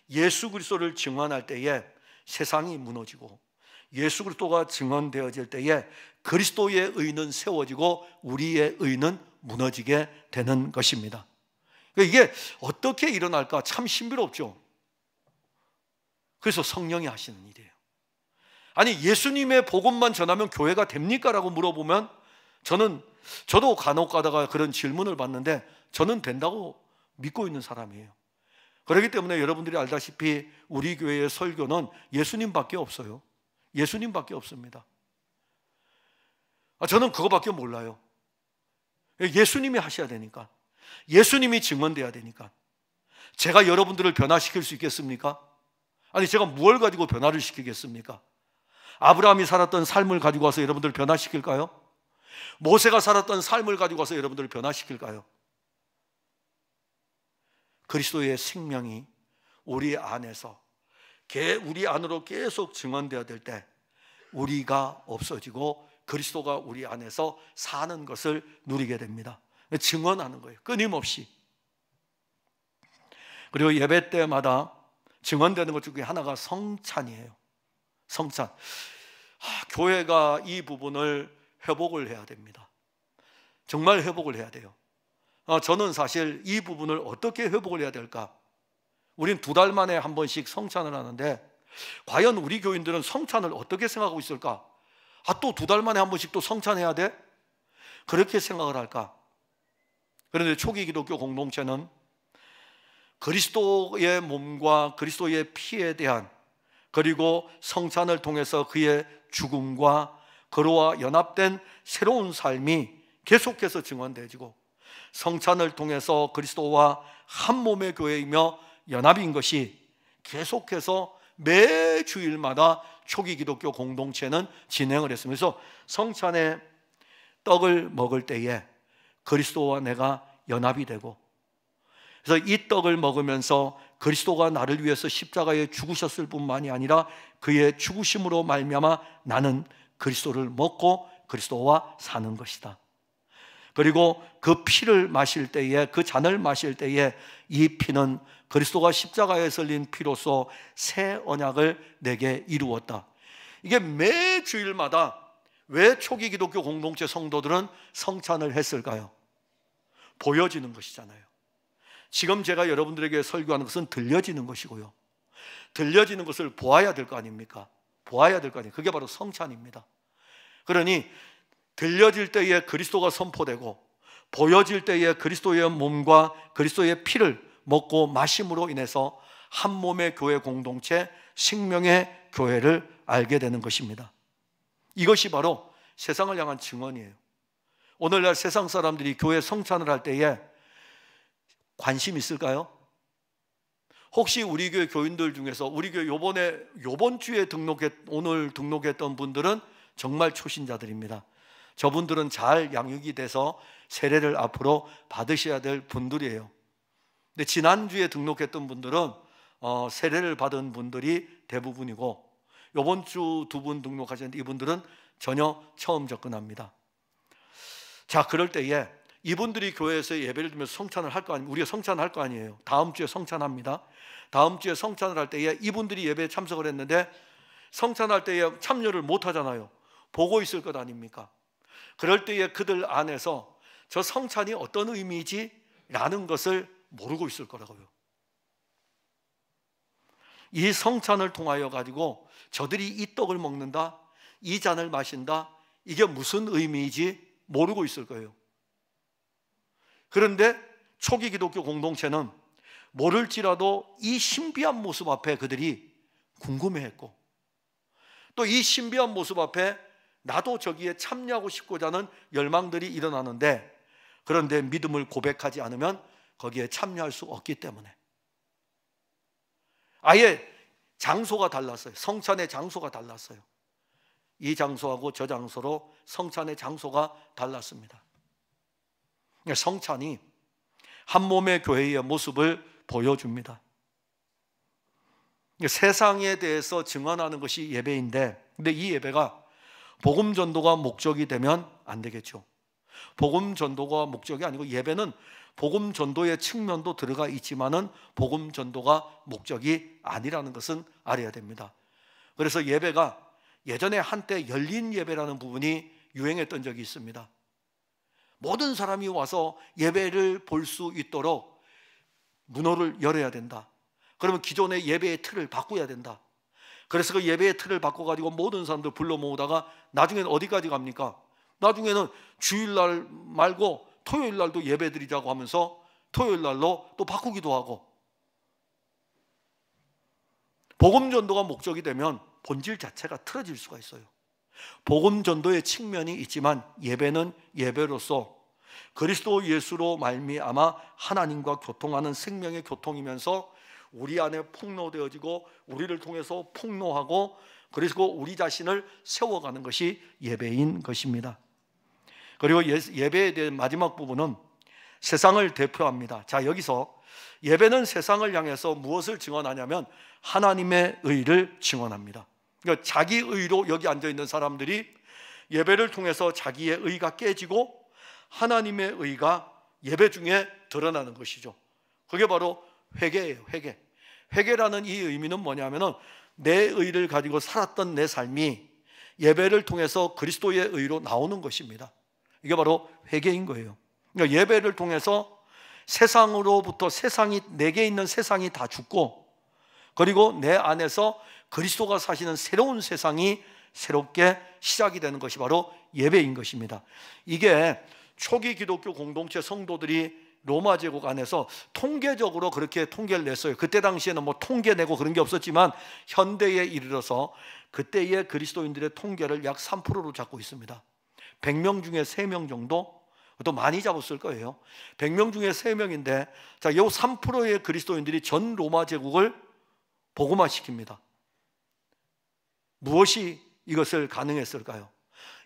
예수 그리스도를 증언할 때에 세상이 무너지고, 예수 그리스도가 증언되어질 때에 그리스도의 의는 세워지고 우리의 의는 무너지게 되는 것입니다. 이게 어떻게 일어날까 참 신비롭죠. 그래서 성령이 하시는 일이에요. 아니, 예수님의 복음만 전하면 교회가 됩니까? 라고 물어보면 저도 간혹 가다가 그런 질문을 받는데 저는 된다고 믿고 있는 사람이에요. 그렇기 때문에 여러분들이 알다시피 우리 교회의 설교는 예수님밖에 없어요. 예수님밖에 없습니다. 저는 그거밖에 몰라요. 예수님이 하셔야 되니까, 예수님이 증언돼야 되니까. 제가 여러분들을 변화시킬 수 있겠습니까? 아니, 제가 무엇을 가지고 변화를 시키겠습니까? 아브라함이 살았던 삶을 가지고 와서 여러분들을 변화시킬까요? 모세가 살았던 삶을 가지고 와서 여러분들을 변화시킬까요? 그리스도의 생명이 우리 안에서, 우리 안으로 계속 증언되어야 될 때 우리가 없어지고 그리스도가 우리 안에서 사는 것을 누리게 됩니다. 증언하는 거예요, 끊임없이. 그리고 예배 때마다 증언되는 것 중에 하나가 성찬이에요. 성찬. 교회가 이 부분을 회복을 해야 됩니다. 정말 회복을 해야 돼요. 저는 사실 이 부분을 어떻게 회복을 해야 될까? 우린 2달 만에 한 번씩 성찬을 하는데 과연 우리 교인들은 성찬을 어떻게 생각하고 있을까? 또 2달 만에 한 번씩 또 성찬해야 돼? 그렇게 생각을 할까? 그런데 초기 기독교 공동체는 그리스도의 몸과 그리스도의 피에 대한, 그리고 성찬을 통해서 그의 죽음과 그로와 연합된 새로운 삶이 계속해서 증언되어지고, 성찬을 통해서 그리스도와 한 몸의 교회이며 연합인 것이 계속해서 매 주일마다 초기 기독교 공동체는 진행을 했습니다. 그래서 성찬의 떡을 먹을 때에 그리스도와 내가 연합이 되고, 그래서 이 떡을 먹으면서 그리스도가 나를 위해서 십자가에 죽으셨을 뿐만이 아니라 그의 죽으심으로 말미암아 나는 그리스도를 먹고 그리스도와 사는 것이다. 그리고 그 피를 마실 때에, 그 잔을 마실 때에 이 피는 그리스도가 십자가에 흘린 피로서 새 언약을 내게 이루었다. 이게 매 주일마다 왜 초기 기독교 공동체 성도들은 성찬을 했을까요? 보여지는 것이잖아요. 지금 제가 여러분들에게 설교하는 것은 들려지는 것이고요, 들려지는 것을 보아야 될 거 아닙니까? 보아야 될 거 아니에요. 그게 바로 성찬입니다. 그러니 들려질 때에 그리스도가 선포되고, 보여질 때에 그리스도의 몸과 그리스도의 피를 먹고 마심으로 인해서 한 몸의 교회 공동체, 생명의 교회를 알게 되는 것입니다. 이것이 바로 세상을 향한 증언이에요. 오늘날 세상 사람들이 교회 성찬을 할 때에 관심 있을까요? 혹시 우리 교회 교인들 중에서 우리 교회 요번 주에 오늘 등록했던 분들은 정말 초신자들입니다. 저분들은 잘 양육이 돼서 세례를 앞으로 받으셔야 될 분들이에요. 근데 지난주에 등록했던 분들은 세례를 받은 분들이 대부분이고, 이번 주 2분 등록하셨는데 이분들은 전혀 처음 접근합니다. 자, 그럴 때에 이분들이 교회에서 예배를 드리면서 성찬을 할 거 아니에요. 우리가 성찬을 할 거 아니에요. 다음 주에 성찬합니다. 다음 주에 성찬을 할 때에 이분들이 예배에 참석을 했는데 성찬할 때에 참여를 못 하잖아요. 보고 있을 것 아닙니까? 그럴 때에 그들 안에서 저 성찬이 어떤 의미지? 라는 것을 모르고 있을 거라고요. 이 성찬을 통하여 가지고 저들이 이 떡을 먹는다, 이 잔을 마신다, 이게 무슨 의미인지 모르고 있을 거예요. 그런데 초기 기독교 공동체는 모를지라도 이 신비한 모습 앞에 그들이 궁금해했고, 또 이 신비한 모습 앞에 나도 저기에 참여하고 싶고자 하는 열망들이 일어나는데, 그런데 믿음을 고백하지 않으면 거기에 참여할 수 없기 때문에 아예 장소가 달랐어요. 성찬의 장소가 달랐어요. 이 장소하고 저 장소로 성찬의 장소가 달랐습니다. 성찬이 한 몸의 교회의 모습을 보여줍니다. 세상에 대해서 증언하는 것이 예배인데, 근데 이 예배가 복음 전도가 목적이 되면 안 되겠죠. 복음 전도가 목적이 아니고 예배는 복음 전도의 측면도 들어가 있지만은 복음 전도가 목적이 아니라는 것은 알아야 됩니다. 그래서 예배가 예전에 한때 열린 예배라는 부분이 유행했던 적이 있습니다. 모든 사람이 와서 예배를 볼 수 있도록 문호를 열어야 된다. 그러면 기존의 예배의 틀을 바꿔야 된다. 그래서 그 예배의 틀을 바꿔가지고 모든 사람들 불러 모으다가 나중에는 어디까지 갑니까? 나중에는 주일날 말고 토요일날도 예배 드리자고 하면서 토요일날로 또 바꾸기도 하고, 복음 전도가 목적이 되면 본질 자체가 틀어질 수가 있어요. 복음 전도의 측면이 있지만 예배는 예배로서 그리스도 예수로 말미암아 하나님과 교통하는 생명의 교통이면서 우리 안에 폭로되어지고 우리를 통해서 폭로하고 그리고 우리 자신을 세워가는 것이 예배인 것입니다. 그리고 예배에 대한 마지막 부분은 세상을 대표합니다. 자, 여기서 예배는 세상을 향해서 무엇을 증언하냐면 하나님의 의를 증언합니다. 그러니까 자기 의로 여기 앉아있는 사람들이 예배를 통해서 자기의 의가 깨지고 하나님의 의가 예배 중에 드러나는 것이죠. 그게 바로 회개예요. 회개라는 이 의미는 뭐냐면은 내 의를 가지고 살았던 내 삶이 예배를 통해서 그리스도의 의로 나오는 것입니다. 이게 바로 회개인 거예요. 그러니까 예배를 통해서 세상으로부터 세상이 내게 있는 세상이 다 죽고, 그리고 내 안에서 그리스도가 사시는 새로운 세상이 새롭게 시작이 되는 것이 바로 예배인 것입니다. 이게 초기 기독교 공동체 성도들이 로마 제국 안에서 통계적으로 그렇게 통계를 냈어요. 그때 당시에는 뭐 통계 내고 그런 게 없었지만 현대에 이르러서 그때의 그리스도인들의 통계를 약 3%로 잡고 있습니다. 100명 중에 3명 정도? 또 많이 잡았을 거예요. 100명 중에 3명인데, 자, 이 3%의 그리스도인들이 전 로마 제국을 복음화시킵니다. 무엇이 이것을 가능했을까요?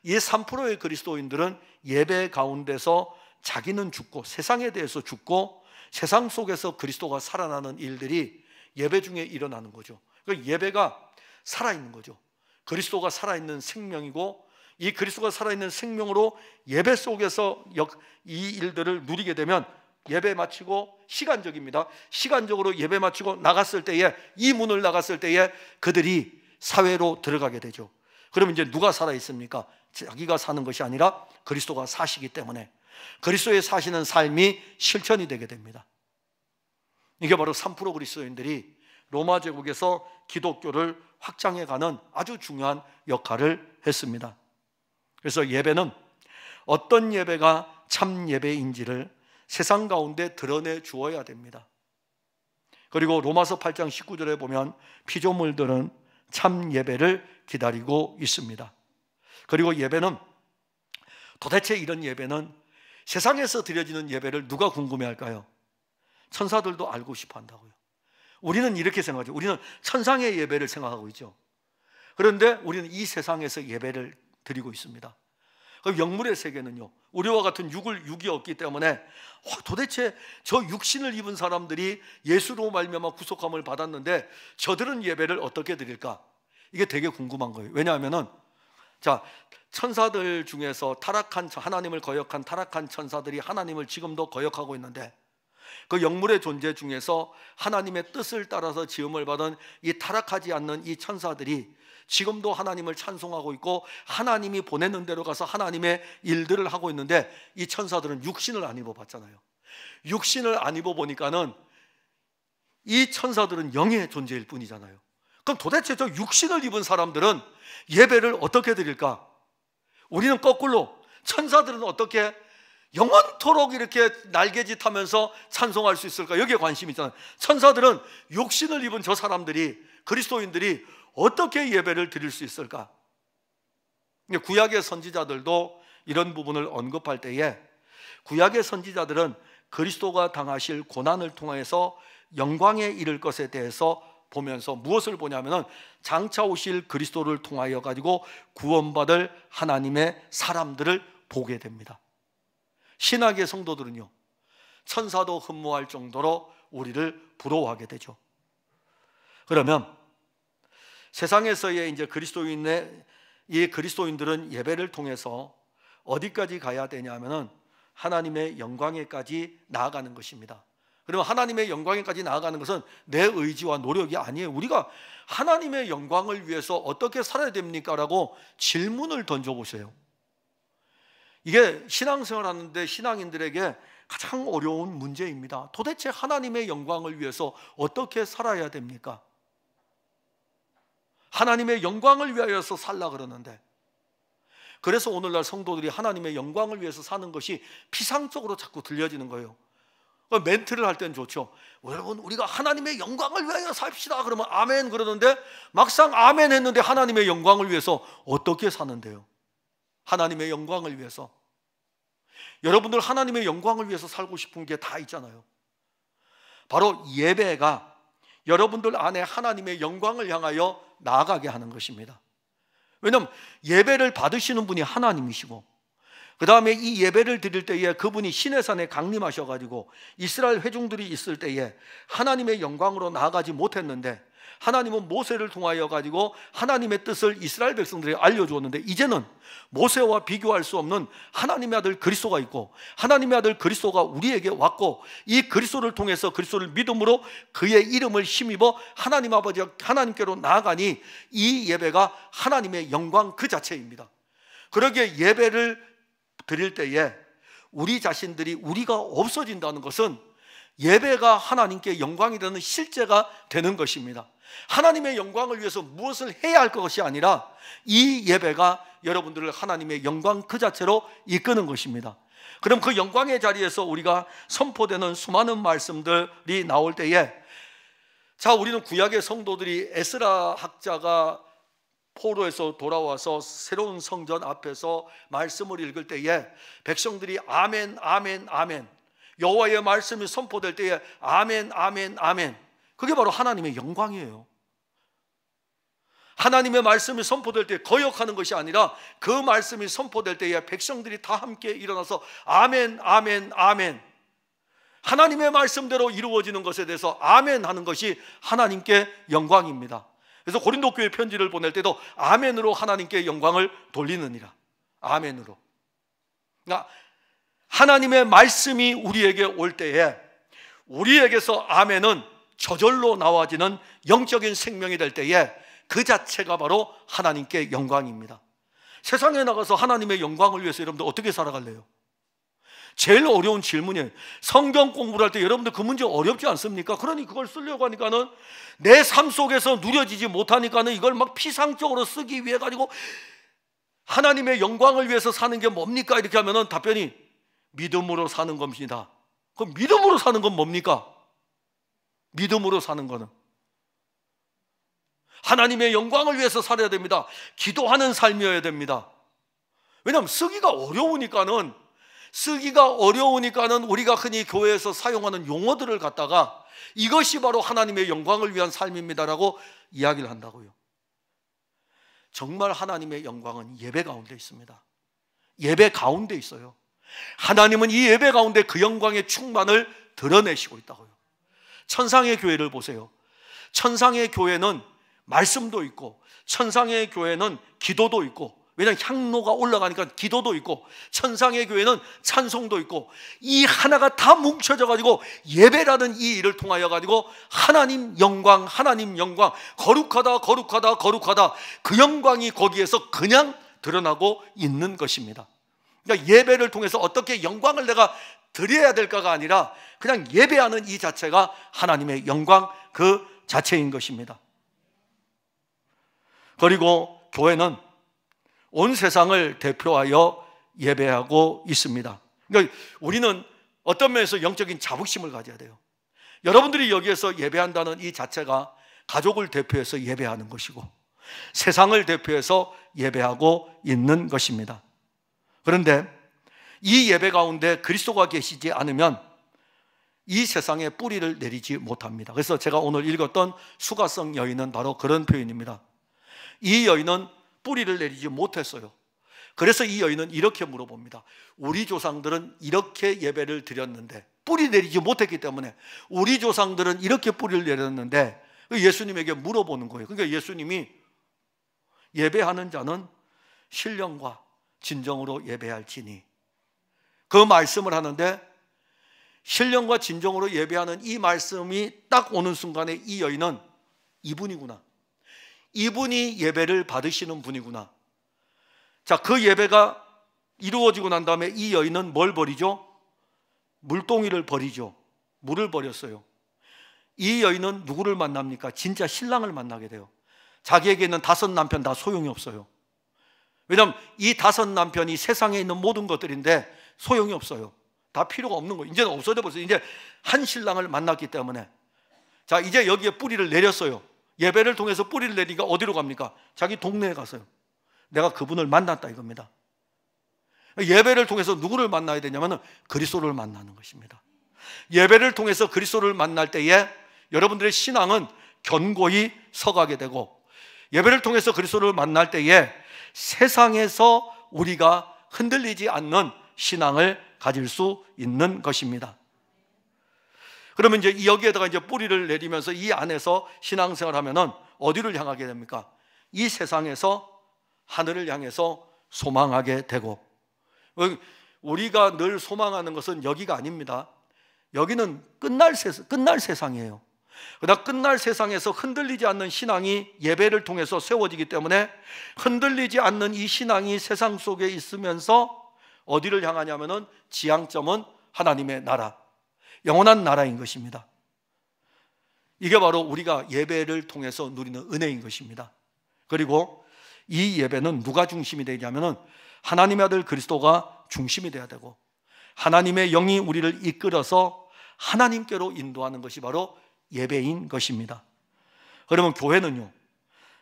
이 3%의 그리스도인들은 예배 가운데서 자기는 죽고 세상에 대해서 죽고 세상 속에서 그리스도가 살아나는 일들이 예배 중에 일어나는 거죠. 그러니까 예배가 살아있는 거죠. 그리스도가 살아있는 생명이고, 이 그리스도가 살아있는 생명으로 예배 속에서 이 일들을 누리게 되면 예배 마치고 시간적입니다. 시간적으로 예배 마치고 나갔을 때에, 이 문을 나갔을 때에 그들이 사회로 들어가게 되죠. 그러면 이제 누가 살아있습니까? 자기가 사는 것이 아니라 그리스도가 사시기 때문에 그리스도의 사시는 삶이 실천이 되게 됩니다. 이게 바로 3% 그리스도인들이 로마 제국에서 기독교를 확장해가는 아주 중요한 역할을 했습니다. 그래서 예배는 어떤 예배가 참 예배인지를 세상 가운데 드러내 주어야 됩니다. 그리고 로마서 8장 19절에 보면 피조물들은 참 예배를 기다리고 있습니다. 그리고 예배는, 도대체 이런 예배는 세상에서 드려지는 예배를 누가 궁금해할까요? 천사들도 알고 싶어 한다고요. 우리는 이렇게 생각하죠. 우리는 천상의 예배를 생각하고 있죠. 그런데 우리는 이 세상에서 예배를 드리고 있습니다. 그 영물의 세계는요, 우리와 같은 육이 없기 때문에 도대체 저 육신을 입은 사람들이 예수로 말미암아 구속함을 받았는데 저들은 예배를 어떻게 드릴까? 이게 되게 궁금한 거예요. 왜냐하면은, 자, 천사들 중에서 하나님을 거역한 타락한 천사들이 하나님을 지금도 거역하고 있는데, 그 영물의 존재 중에서 하나님의 뜻을 따라서 지음을 받은 이 타락하지 않는 이 천사들이 지금도 하나님을 찬송하고 있고 하나님이 보내는 대로 가서 하나님의 일들을 하고 있는데, 이 천사들은 육신을 안 입어봤잖아요. 육신을 안 입어보니까는 이 천사들은 영의 존재일 뿐이잖아요. 그럼 도대체 저 육신을 입은 사람들은 예배를 어떻게 드릴까? 우리는 거꾸로, 천사들은 어떻게 영원토록 이렇게 날개짓하면서 찬송할 수 있을까? 여기에 관심이 있잖아요. 천사들은 육신을 입은 저 사람들이, 그리스도인들이 어떻게 예배를 드릴 수 있을까? 구약의 선지자들도 이런 부분을 언급할 때에 구약의 선지자들은 그리스도가 당하실 고난을 통해서 영광에 이를 것에 대해서 보면서 무엇을 보냐면은 장차 오실 그리스도를 통하여 가지고 구원받을 하나님의 사람들을 보게 됩니다. 신학의 성도들은요, 천사도 흠모할 정도로 우리를 부러워하게 되죠. 그러면 세상에서의 이제 이 그리스도인들은 예배를 통해서 어디까지 가야 되냐면은 하나님의 영광에까지 나아가는 것입니다. 그러면 하나님의 영광에까지 나아가는 것은 내 의지와 노력이 아니에요. 우리가 하나님의 영광을 위해서 어떻게 살아야 됩니까? 라고 질문을 던져보세요. 이게 신앙생활 하는데 신앙인들에게 가장 어려운 문제입니다. 도대체 하나님의 영광을 위해서 어떻게 살아야 됩니까? 하나님의 영광을 위하여서 살라 그러는데, 그래서 오늘날 성도들이 하나님의 영광을 위해서 사는 것이 피상적으로 자꾸 들려지는 거예요. 멘트를 할 때는 좋죠. 여러분, 우리가 하나님의 영광을 위하여 삽시다 그러면 아멘 그러는데, 막상 아멘 했는데 하나님의 영광을 위해서 어떻게 사는데요? 하나님의 영광을 위해서. 여러분들 하나님의 영광을 위해서 살고 싶은 게 다 있잖아요. 바로 예배가 여러분들 안에 하나님의 영광을 향하여 나아가게 하는 것입니다. 왜냐하면 예배를 받으시는 분이 하나님이시고, 그 다음에 이 예배를 드릴 때에 그분이 시내산에 강림하셔가지고 이스라엘 회중들이 있을 때에 하나님의 영광으로 나아가지 못했는데, 하나님은 모세를 통하여 가지고 하나님의 뜻을 이스라엘 백성들에게 알려주었는데, 이제는 모세와 비교할 수 없는 하나님의 아들 그리스도가 있고, 하나님의 아들 그리스도가 우리에게 왔고, 이 그리스도를 통해서 그리스도를 믿음으로 그의 이름을 힘입어 하나님 아버지 하나님께로 나아가니 이 예배가 하나님의 영광 그 자체입니다. 그러기에 예배를 드릴 때에 우리 자신들이 우리가 없어진다는 것은 예배가 하나님께 영광이 되는 실제가 되는 것입니다. 하나님의 영광을 위해서 무엇을 해야 할 것이 아니라 이 예배가 여러분들을 하나님의 영광 그 자체로 이끄는 것입니다. 그럼 그 영광의 자리에서 우리가 선포되는 수많은 말씀들이 나올 때에, 자, 우리는 구약의 성도들이 에스라 학자가 포로에서 돌아와서 새로운 성전 앞에서 말씀을 읽을 때에 백성들이 아멘 아멘 아멘, 여호와의 말씀이 선포될 때에 아멘 아멘 아멘, 그게 바로 하나님의 영광이에요. 하나님의 말씀이 선포될 때 거역하는 것이 아니라 그 말씀이 선포될 때에 백성들이 다 함께 일어나서 아멘 아멘 아멘, 하나님의 말씀대로 이루어지는 것에 대해서 아멘 하는 것이 하나님께 영광입니다. 그래서 고린도 교회 편지를 보낼 때도 아멘으로 하나님께 영광을 돌리느니라. 아멘으로. 그러니까 하나님의 말씀이 우리에게 올 때에 우리에게서 아멘은 저절로 나와지는 영적인 생명이 될 때에 그 자체가 바로 하나님께 영광입니다. 세상에 나가서 하나님의 영광을 위해서 여러분들 어떻게 살아갈래요? 제일 어려운 질문이에요. 성경 공부를 할 때 여러분들 그 문제 어렵지 않습니까? 그러니 그걸 쓰려고 하니까는 내 삶 속에서 누려지지 못하니까는 이걸 막 피상적으로 쓰기 위해 가지고 하나님의 영광을 위해서 사는 게 뭡니까? 이렇게 하면은 답변이 믿음으로 사는 겁니다. 그럼 믿음으로 사는 건 뭡니까? 믿음으로 사는 거는 하나님의 영광을 위해서 살아야 됩니다. 기도하는 삶이어야 됩니다. 왜냐하면 쓰기가 어려우니까는 우리가 흔히 교회에서 사용하는 용어들을 갖다가 이것이 바로 하나님의 영광을 위한 삶입니다라고 이야기를 한다고요. 정말 하나님의 영광은 예배 가운데 있습니다. 예배 가운데 있어요. 하나님은 이 예배 가운데 그 영광의 충만을 드러내시고 있다고요. 천상의 교회를 보세요. 천상의 교회는 말씀도 있고, 천상의 교회는 기도도 있고, 왜냐하면 향로가 올라가니까 기도도 있고, 천상의 교회는 찬송도 있고, 이 하나가 다 뭉쳐져 가지고 예배라는 이 일을 통하여 가지고 하나님 영광 거룩하다 거룩하다 거룩하다, 그 영광이 거기에서 그냥 드러나고 있는 것입니다. 그러니까 예배를 통해서 어떻게 영광을 내가 드려야 될까가 아니라 그냥 예배하는 이 자체가 하나님의 영광 그 자체인 것입니다. 그리고 교회는 온 세상을 대표하여 예배하고 있습니다. 그러니까 우리는 어떤 면에서 영적인 자부심을 가져야 돼요. 여러분들이 여기에서 예배한다는 이 자체가 가족을 대표해서 예배하는 것이고, 세상을 대표해서 예배하고 있는 것입니다. 그런데 이 예배 가운데 그리스도가 계시지 않으면 이 세상에 뿌리를 내리지 못합니다. 그래서 제가 오늘 읽었던 수가성 여인은 바로 그런 표현입니다. 이 여인은 뿌리를 내리지 못했어요. 그래서 이 여인은 이렇게 물어봅니다. 우리 조상들은 이렇게 예배를 드렸는데, 뿌리 내리지 못했기 때문에 우리 조상들은 이렇게 뿌리를 내렸는데 예수님에게 물어보는 거예요. 그러니까 예수님이 예배하는 자는 신령과 진정으로 예배할지니, 그 말씀을 하는데 신령과 진정으로 예배하는 이 말씀이 딱 오는 순간에 이 여인은 이분이구나, 이분이 예배를 받으시는 분이구나. 자, 그 예배가 이루어지고 난 다음에 이 여인은 뭘 버리죠? 물동이를 버리죠. 물을 버렸어요. 이 여인은 누구를 만납니까? 진짜 신랑을 만나게 돼요. 자기에게 있는 5 남편 다 소용이 없어요. 왜냐하면 이 5 남편이 세상에 있는 모든 것들인데 소용이 없어요. 다 필요가 없는 거예요. 이제는 없어져 버렸어요. 이제 한 신랑을 만났기 때문에. 자, 이제 여기에 뿌리를 내렸어요. 예배를 통해서 뿌리를 내리니까 어디로 갑니까? 자기 동네에 가서요. 내가 그분을 만났다 이겁니다. 예배를 통해서 누구를 만나야 되냐면 그리스도를 만나는 것입니다. 예배를 통해서 그리스도를 만날 때에 여러분들의 신앙은 견고히 서가게 되고, 예배를 통해서 그리스도를 만날 때에 세상에서 우리가 흔들리지 않는 신앙을 가질 수 있는 것입니다. 그러면 이제 여기에다가 이제 뿌리를 내리면서 이 안에서 신앙생활 하면은 어디를 향하게 됩니까? 이 세상에서 하늘을 향해서 소망하게 되고, 우리가 늘 소망하는 것은 여기가 아닙니다. 여기는 끝날 세상이에요. 그러나 끝날 세상에서 흔들리지 않는 신앙이 예배를 통해서 세워지기 때문에 흔들리지 않는 이 신앙이 세상 속에 있으면서 어디를 향하냐면은 지향점은 하나님의 나라, 영원한 나라인 것입니다. 이게 바로 우리가 예배를 통해서 누리는 은혜인 것입니다. 그리고 이 예배는 누가 중심이 되냐면은 하나님의 아들 그리스도가 중심이 되어야 되고, 하나님의 영이 우리를 이끌어서 하나님께로 인도하는 것이 바로 예배인 것입니다. 그러면 교회는요?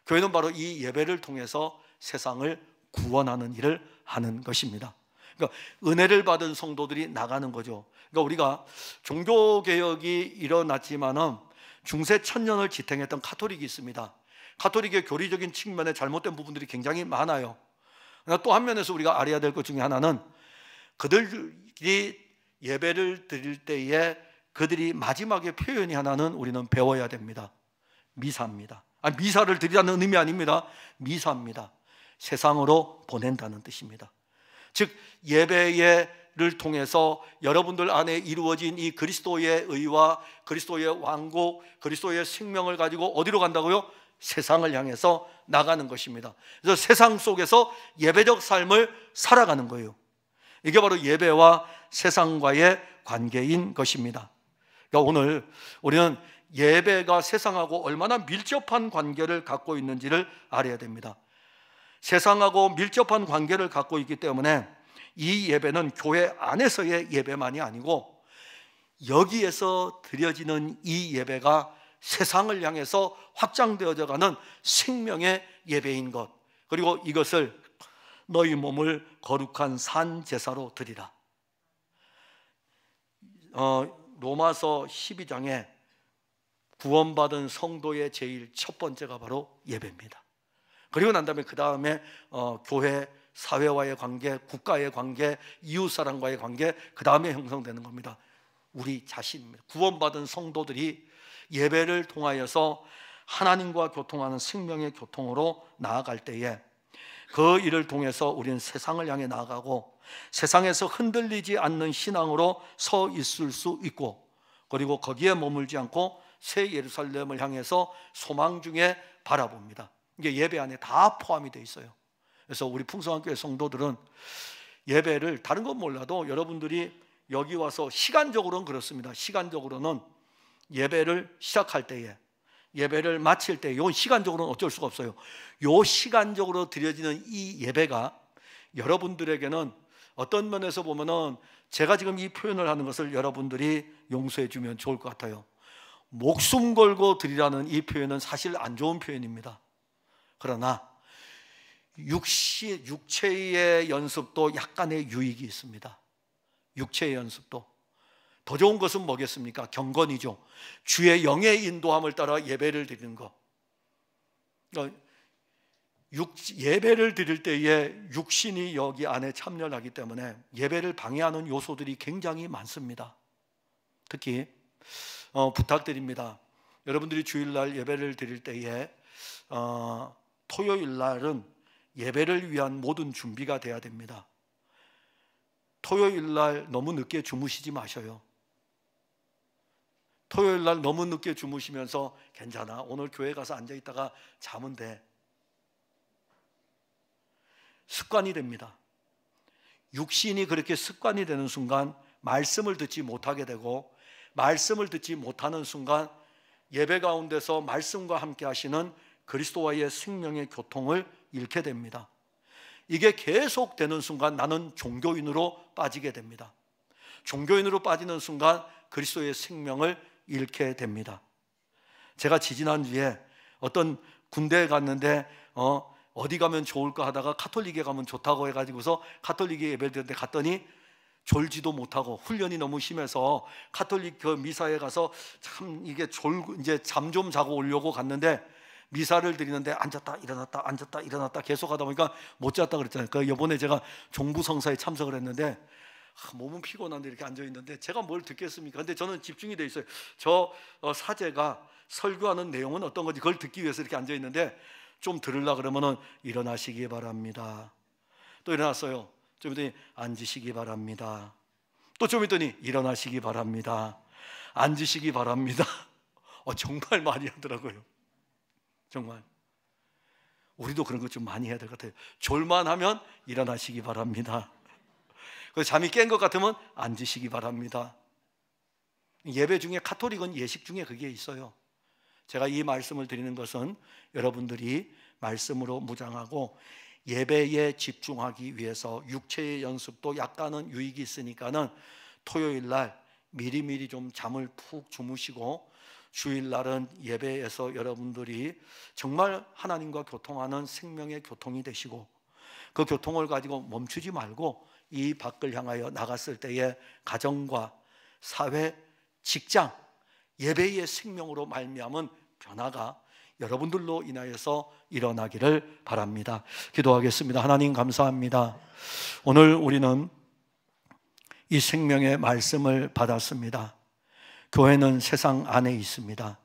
교회는 바로 이 예배를 통해서 세상을 구원하는 일을 하는 것입니다. 그러니까 은혜를 받은 성도들이 나가는 거죠. 그러니까 우리가 종교개혁이 일어났지만은 중세 천년을 지탱했던 카톨릭이 있습니다. 카톨릭의 교리적인 측면에 잘못된 부분들이 굉장히 많아요. 그러나 또 한 면에서 우리가 알아야 될 것 중에 하나는 그들이 예배를 드릴 때에 그들이 마지막에 표현이 하나는 우리는 배워야 됩니다. 미사입니다. 미사를 드리라는 의미 아닙니다. 미사입니다. 세상으로 보낸다는 뜻입니다. 즉 예배를 통해서 여러분들 안에 이루어진 이 그리스도의 의와 그리스도의 왕국, 그리스도의 생명을 가지고 어디로 간다고요? 세상을 향해서 나가는 것입니다. 그래서 세상 속에서 예배적 삶을 살아가는 거예요. 이게 바로 예배와 세상과의 관계인 것입니다. 그러니까 오늘 우리는 예배가 세상하고 얼마나 밀접한 관계를 갖고 있는지를 알아야 됩니다. 세상하고 밀접한 관계를 갖고 있기 때문에 이 예배는 교회 안에서의 예배만이 아니고 여기에서 드려지는 이 예배가 세상을 향해서 확장되어져 가는 생명의 예배인 것, 그리고 이것을 너희 몸을 거룩한 산 제사로 드리라. 로마서 12장에 구원받은 성도의 제일 첫 번째가 바로 예배입니다. 그리고 난 다음에 그 다음에 교회, 사회와의 관계, 국가의 관계, 이웃사람과의 관계, 그 다음에 형성되는 겁니다. 우리 자신입니다. 구원받은 성도들이 예배를 통하여서 하나님과 교통하는 생명의 교통으로 나아갈 때에 그 일을 통해서 우리는 세상을 향해 나아가고 세상에서 흔들리지 않는 신앙으로 서 있을 수 있고, 그리고 거기에 머물지 않고 새 예루살렘을 향해서 소망 중에 바라봅니다. 이게 예배 안에 다 포함이 되어 있어요. 그래서 우리 풍성한교회 성도들은 예배를, 다른 건 몰라도 여러분들이 여기 와서 시간적으로는 그렇습니다. 시간적으로는 예배를 시작할 때에, 예배를 마칠 때, 요 시간적으로는 어쩔 수가 없어요. 요 시간적으로 드려지는 이 예배가 여러분들에게는 어떤 면에서 보면은 제가 지금 이 표현을 하는 것을 여러분들이 용서해 주면 좋을 것 같아요. 목숨 걸고 드리라는 이 표현은 사실 안 좋은 표현입니다. 그러나 육체의 연습도 약간의 유익이 있습니다. 육체의 연습도. 더 좋은 것은 뭐겠습니까? 경건이죠. 주의 영의 인도함을 따라 예배를 드리는 것. 예배를 드릴 때에 육신이 여기 안에 참여를 하기 때문에 예배를 방해하는 요소들이 굉장히 많습니다. 특히 부탁드립니다. 여러분들이 주일날 예배를 드릴 때에 토요일 날은 예배를 위한 모든 준비가 돼야 됩니다. 토요일 날 너무 늦게 주무시지 마셔요. 토요일 날 너무 늦게 주무시면서 괜찮아, 오늘 교회 가서 앉아있다가 자면 돼. 습관이 됩니다. 육신이 그렇게 습관이 되는 순간 말씀을 듣지 못하게 되고, 말씀을 듣지 못하는 순간 예배 가운데서 말씀과 함께 하시는 그리스도와의 생명의 교통을 잃게 됩니다. 이게 계속되는 순간 나는 종교인으로 빠지게 됩니다. 종교인으로 빠지는 순간 그리스도의 생명을 잃게 됩니다. 제가 지지난주에 어떤 군대에 갔는데 어디 가면 좋을까 하다가 카톨릭에 가면 좋다고 해가지고서 카톨릭에 예배를 드렸는데 갔더니 졸지도 못하고 훈련이 너무 심해서 카톨릭 그 미사에 가서 참 이게 이제 잠 좀 자고 오려고 갔는데 미사를 드리는데 앉았다 일어났다 앉았다 일어났다 계속 하다 보니까 못 잤다 그랬잖아요. 그 이번에 제가 종부성사에 참석을 했는데 몸은 피곤한데 이렇게 앉아 있는데 제가 뭘 듣겠습니까? 근데 저는 집중이 돼 있어요. 저 사제가 설교하는 내용은 어떤 건지 그걸 듣기 위해서 이렇게 앉아 있는데 좀 들으려 그러면은 일어나시기 바랍니다. 또 일어났어요. 좀 있더니 앉으시기 바랍니다. 또 좀 있더니 일어나시기 바랍니다. 앉으시기 바랍니다. 정말 많이 하더라고요. 정말 우리도 그런 것 좀 많이 해야 될 것 같아요. 졸만하면 일어나시기 바랍니다. 잠이 깬 것 같으면 앉으시기 바랍니다. 예배 중에 카톨릭은 예식 중에 그게 있어요. 제가 이 말씀을 드리는 것은 여러분들이 말씀으로 무장하고 예배에 집중하기 위해서 육체의 연습도 약간은 유익이 있으니까는 토요일 날 미리미리 좀 잠을 푹 주무시고 주일날은 예배에서 여러분들이 정말 하나님과 교통하는 생명의 교통이 되시고 그 교통을 가지고 멈추지 말고 이 밖을 향하여 나갔을 때의 가정과 사회, 직장, 예배의 생명으로 말미암은 변화가 여러분들로 인하여서 일어나기를 바랍니다. 기도하겠습니다. 하나님 감사합니다. 오늘 우리는 이 생명의 말씀을 받았습니다. 교회는 세상 안에 있습니다.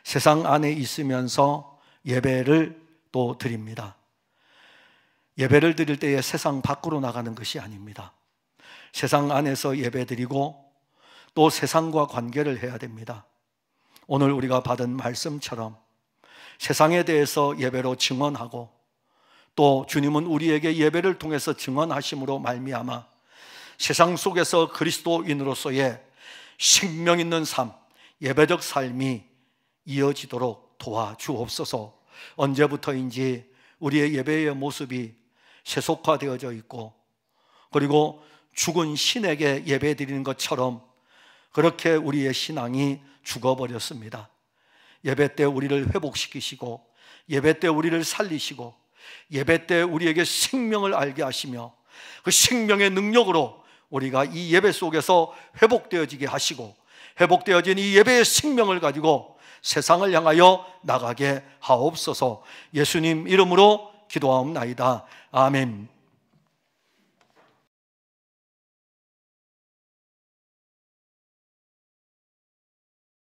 세상 안에 있으면서 예배를 또 드립니다. 예배를 드릴 때에 세상 밖으로 나가는 것이 아닙니다. 세상 안에서 예배 드리고 또 세상과 관계를 해야 됩니다. 오늘 우리가 받은 말씀처럼 세상에 대해서 예배로 증언하고 또 주님은 우리에게 예배를 통해서 증언하심으로 말미암아 세상 속에서 그리스도인으로서의 생명 있는 삶, 예배적 삶이 이어지도록 도와주옵소서. 언제부터인지 우리의 예배의 모습이 세속화되어져 있고 그리고 죽은 신에게 예배 드리는 것처럼 그렇게 우리의 신앙이 죽어버렸습니다. 예배 때 우리를 회복시키시고 예배 때 우리를 살리시고 예배 때 우리에게 생명을 알게 하시며 그 생명의 능력으로 우리가 이 예배 속에서 회복되어지게 하시고 회복되어진 이 예배의 생명을 가지고 세상을 향하여 나가게 하옵소서. 예수님 이름으로 기도하옵나이다. 아멘.